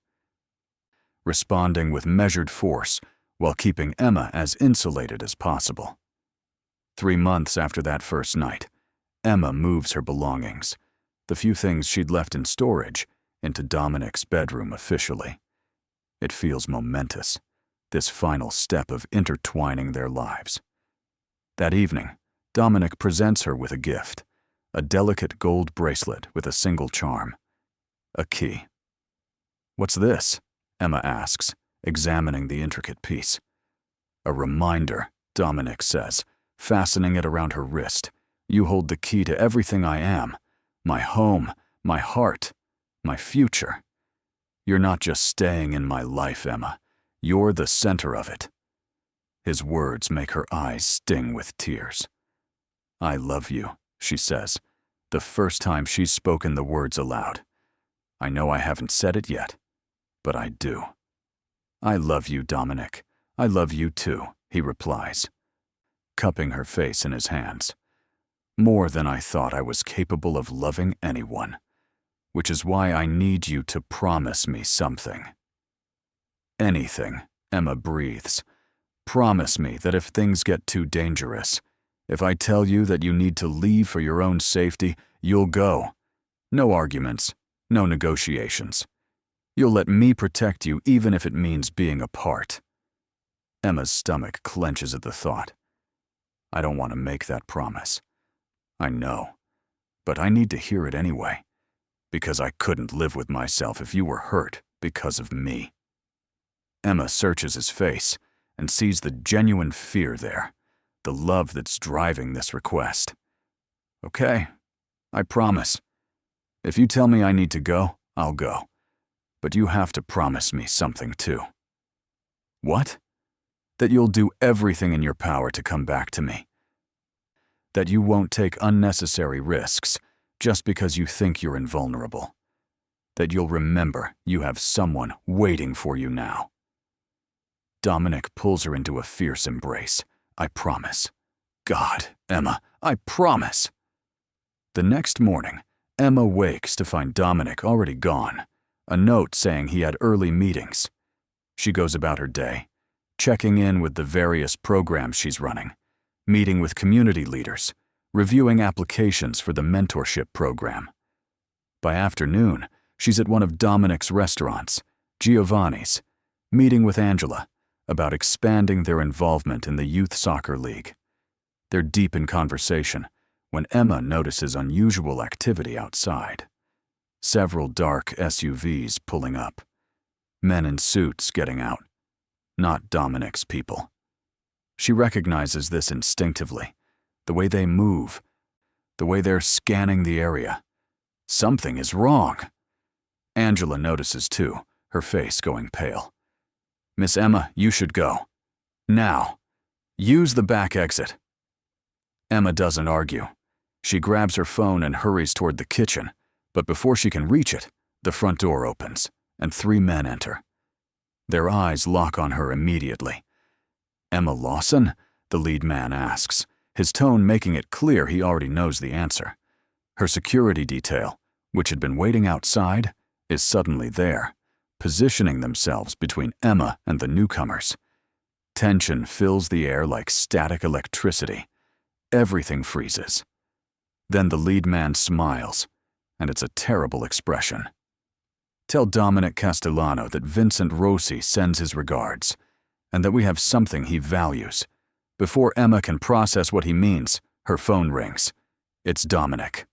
responding with measured force while keeping Emma as insulated as possible. 3 months after that first night, Emma moves her belongings, the few things she'd left in storage, into Dominic's bedroom officially. It feels momentous, this final step of intertwining their lives. That evening, Dominic presents her with a gift, a delicate gold bracelet with a single charm, a key. "What's this?" Emma asks, examining the intricate piece. "A reminder," Dominic says, fastening it around her wrist. "You hold the key to everything I am, my home, my heart, my future. You're not just staying in my life, Emma. You're the center of it." His words make her eyes sting with tears. "I love you," she says, the first time she's spoken the words aloud. "I know I haven't said it yet, but I do." "I love you, Dominic. I love you too," he replies, cupping her face in his hands. "More than I thought I was capable of loving anyone, which is why I need you to promise me something." "Anything," Emma breathes. "Promise me that if things get too dangerous, if I tell you that you need to leave for your own safety, you'll go. No arguments, no negotiations. You'll let me protect you even if it means being apart." Emma's stomach clenches at the thought. "I don't want to make that promise. I know, but I need to hear it anyway, because I couldn't live with myself if you were hurt because of me." Emma searches his face and sees the genuine fear there, the love that's driving this request. "Okay, I promise. If you tell me I need to go, I'll go. But you have to promise me something too." "What?" "That you'll do everything in your power to come back to me. That you won't take unnecessary risks just because you think you're invulnerable. That you'll remember you have someone waiting for you now." Dominic pulls her into a fierce embrace. "I promise. God, Emma, I promise." The next morning, Emma wakes to find Dominic already gone, a note saying he had early meetings. She goes about her day, checking in with the various programs she's running, meeting with community leaders, reviewing applications for the mentorship program. By afternoon, she's at one of Dominic's restaurants, Giovanni's, meeting with Angela about expanding their involvement in the youth soccer league. They're deep in conversation when Emma notices unusual activity outside. Several dark SUVs pulling up. Men in suits getting out. Not Dominic's people. She recognizes this instinctively, the way they move, the way they're scanning the area. Something is wrong. Angela notices too, her face going pale. "Miss Emma, you should go. Now. Use the back exit." Emma doesn't argue. She grabs her phone and hurries toward the kitchen, but before she can reach it, the front door opens, and 3 men enter. Their eyes lock on her immediately. "Emma Lawson?" the lead man asks, his tone making it clear he already knows the answer. Her security detail, which had been waiting outside, is suddenly there, positioning themselves between Emma and the newcomers. Tension fills the air like static electricity. Everything freezes. Then the lead man smiles, and it's a terrible expression. "Tell Dominic Castellano that Vincent Rossi sends his regards, and that we have something he values." Before Emma can process what he means, her phone rings. It's Dominic.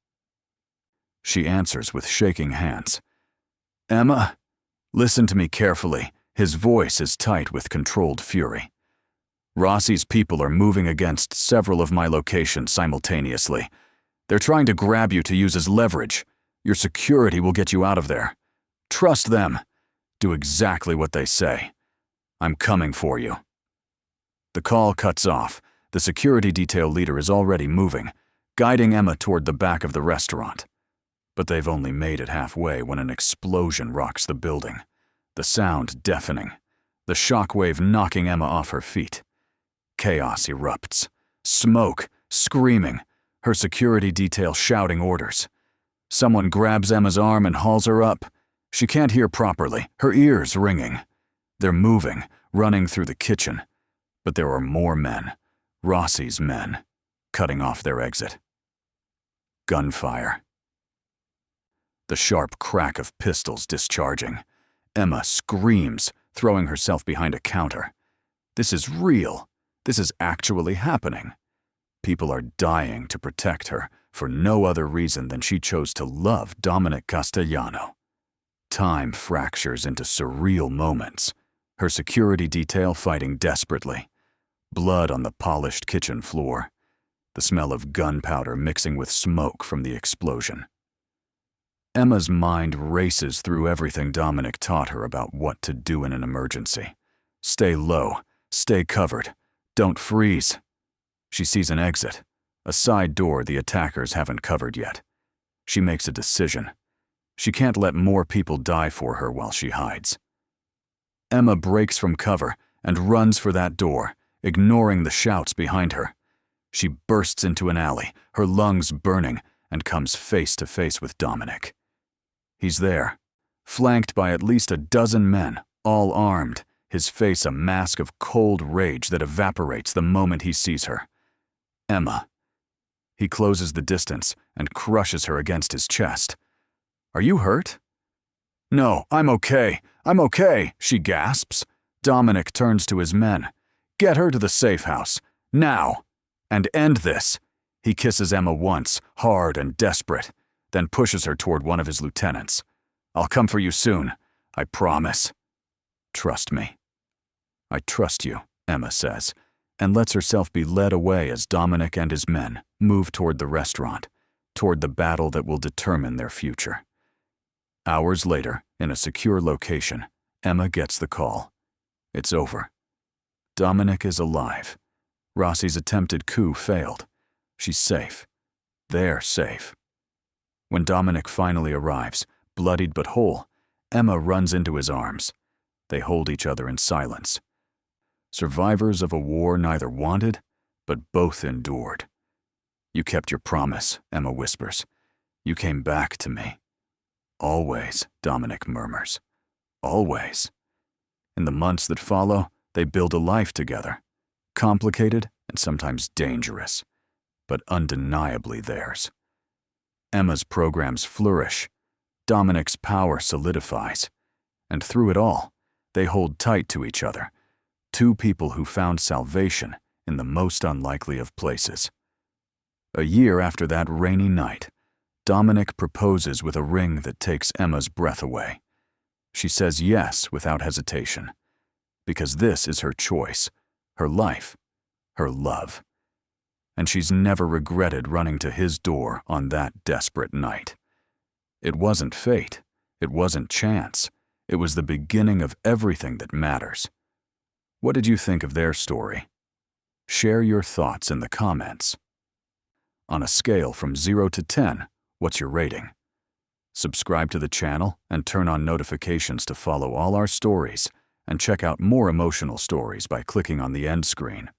She answers with shaking hands. "Emma, listen to me carefully." His voice is tight with controlled fury. "Rossi's people are moving against several of my locations simultaneously. They're trying to grab you to use as leverage. Your security will get you out of there. Trust them. Do exactly what they say. I'm coming for you." The call cuts off. The security detail leader is already moving, guiding Emma toward the back of the restaurant. But they've only made it halfway when an explosion rocks the building, the sound deafening, the shockwave knocking Emma off her feet. Chaos erupts. Smoke, screaming, her security detail shouting orders. Someone grabs Emma's arm and hauls her up. She can't hear properly, her ears ringing. They're moving, running through the kitchen. But there are more men, Rossi's men, cutting off their exit. Gunfire. The sharp crack of pistols discharging. Emma screams, throwing herself behind a counter. This is real. This is actually happening. People are dying to protect her for no other reason than she chose to love Dominic Castellano. Time fractures into surreal moments. Her security detail fighting desperately. Blood on the polished kitchen floor. The smell of gunpowder mixing with smoke from the explosion. Emma's mind races through everything Dominic taught her about what to do in an emergency. Stay low, stay covered, don't freeze. She sees an exit, a side door the attackers haven't covered yet. She makes a decision. She can't let more people die for her while she hides. Emma breaks from cover and runs for that door, ignoring the shouts behind her. She bursts into an alley, her lungs burning, and comes face to face with Dominic. He's there, flanked by at least a dozen men, all armed, his face a mask of cold rage that evaporates the moment he sees her. Emma. He closes the distance and crushes her against his chest. "Are you hurt?" "No, I'm okay, she gasps. Dominic turns to his men. "Get her to the safe house, now, and end this." He kisses Emma once, hard and desperate, then pushes her toward one of his lieutenants. "I'll come for you soon, I promise. Trust me." "I trust you," Emma says, and lets herself be led away as Dominic and his men move toward the restaurant, toward the battle that will determine their future. Hours later, in a secure location, Emma gets the call. It's over. Dominic is alive. Rossi's attempted coup failed. She's safe. They're safe. When Dominic finally arrives, bloodied but whole, Emma runs into his arms. They hold each other in silence. Survivors of a war neither wanted, but both endured. "You kept your promise," Emma whispers. "You came back to me." "Always," Dominic murmurs. "Always." In the months that follow, they build a life together. Complicated and sometimes dangerous, but undeniably theirs. Emma's programs flourish. Dominic's power solidifies. And through it all, they hold tight to each other. Two people who found salvation in the most unlikely of places. A year after that rainy night, Dominic proposes with a ring that takes Emma's breath away. She says yes without hesitation, because this is her choice, her life, her love. And she's never regretted running to his door on that desperate night. It wasn't fate, it wasn't chance, it was the beginning of everything that matters. What did you think of their story? Share your thoughts in the comments. On a scale from 0 to 10, what's your rating? Subscribe to the channel and turn on notifications to follow all our stories, and check out more emotional stories by clicking on the end screen.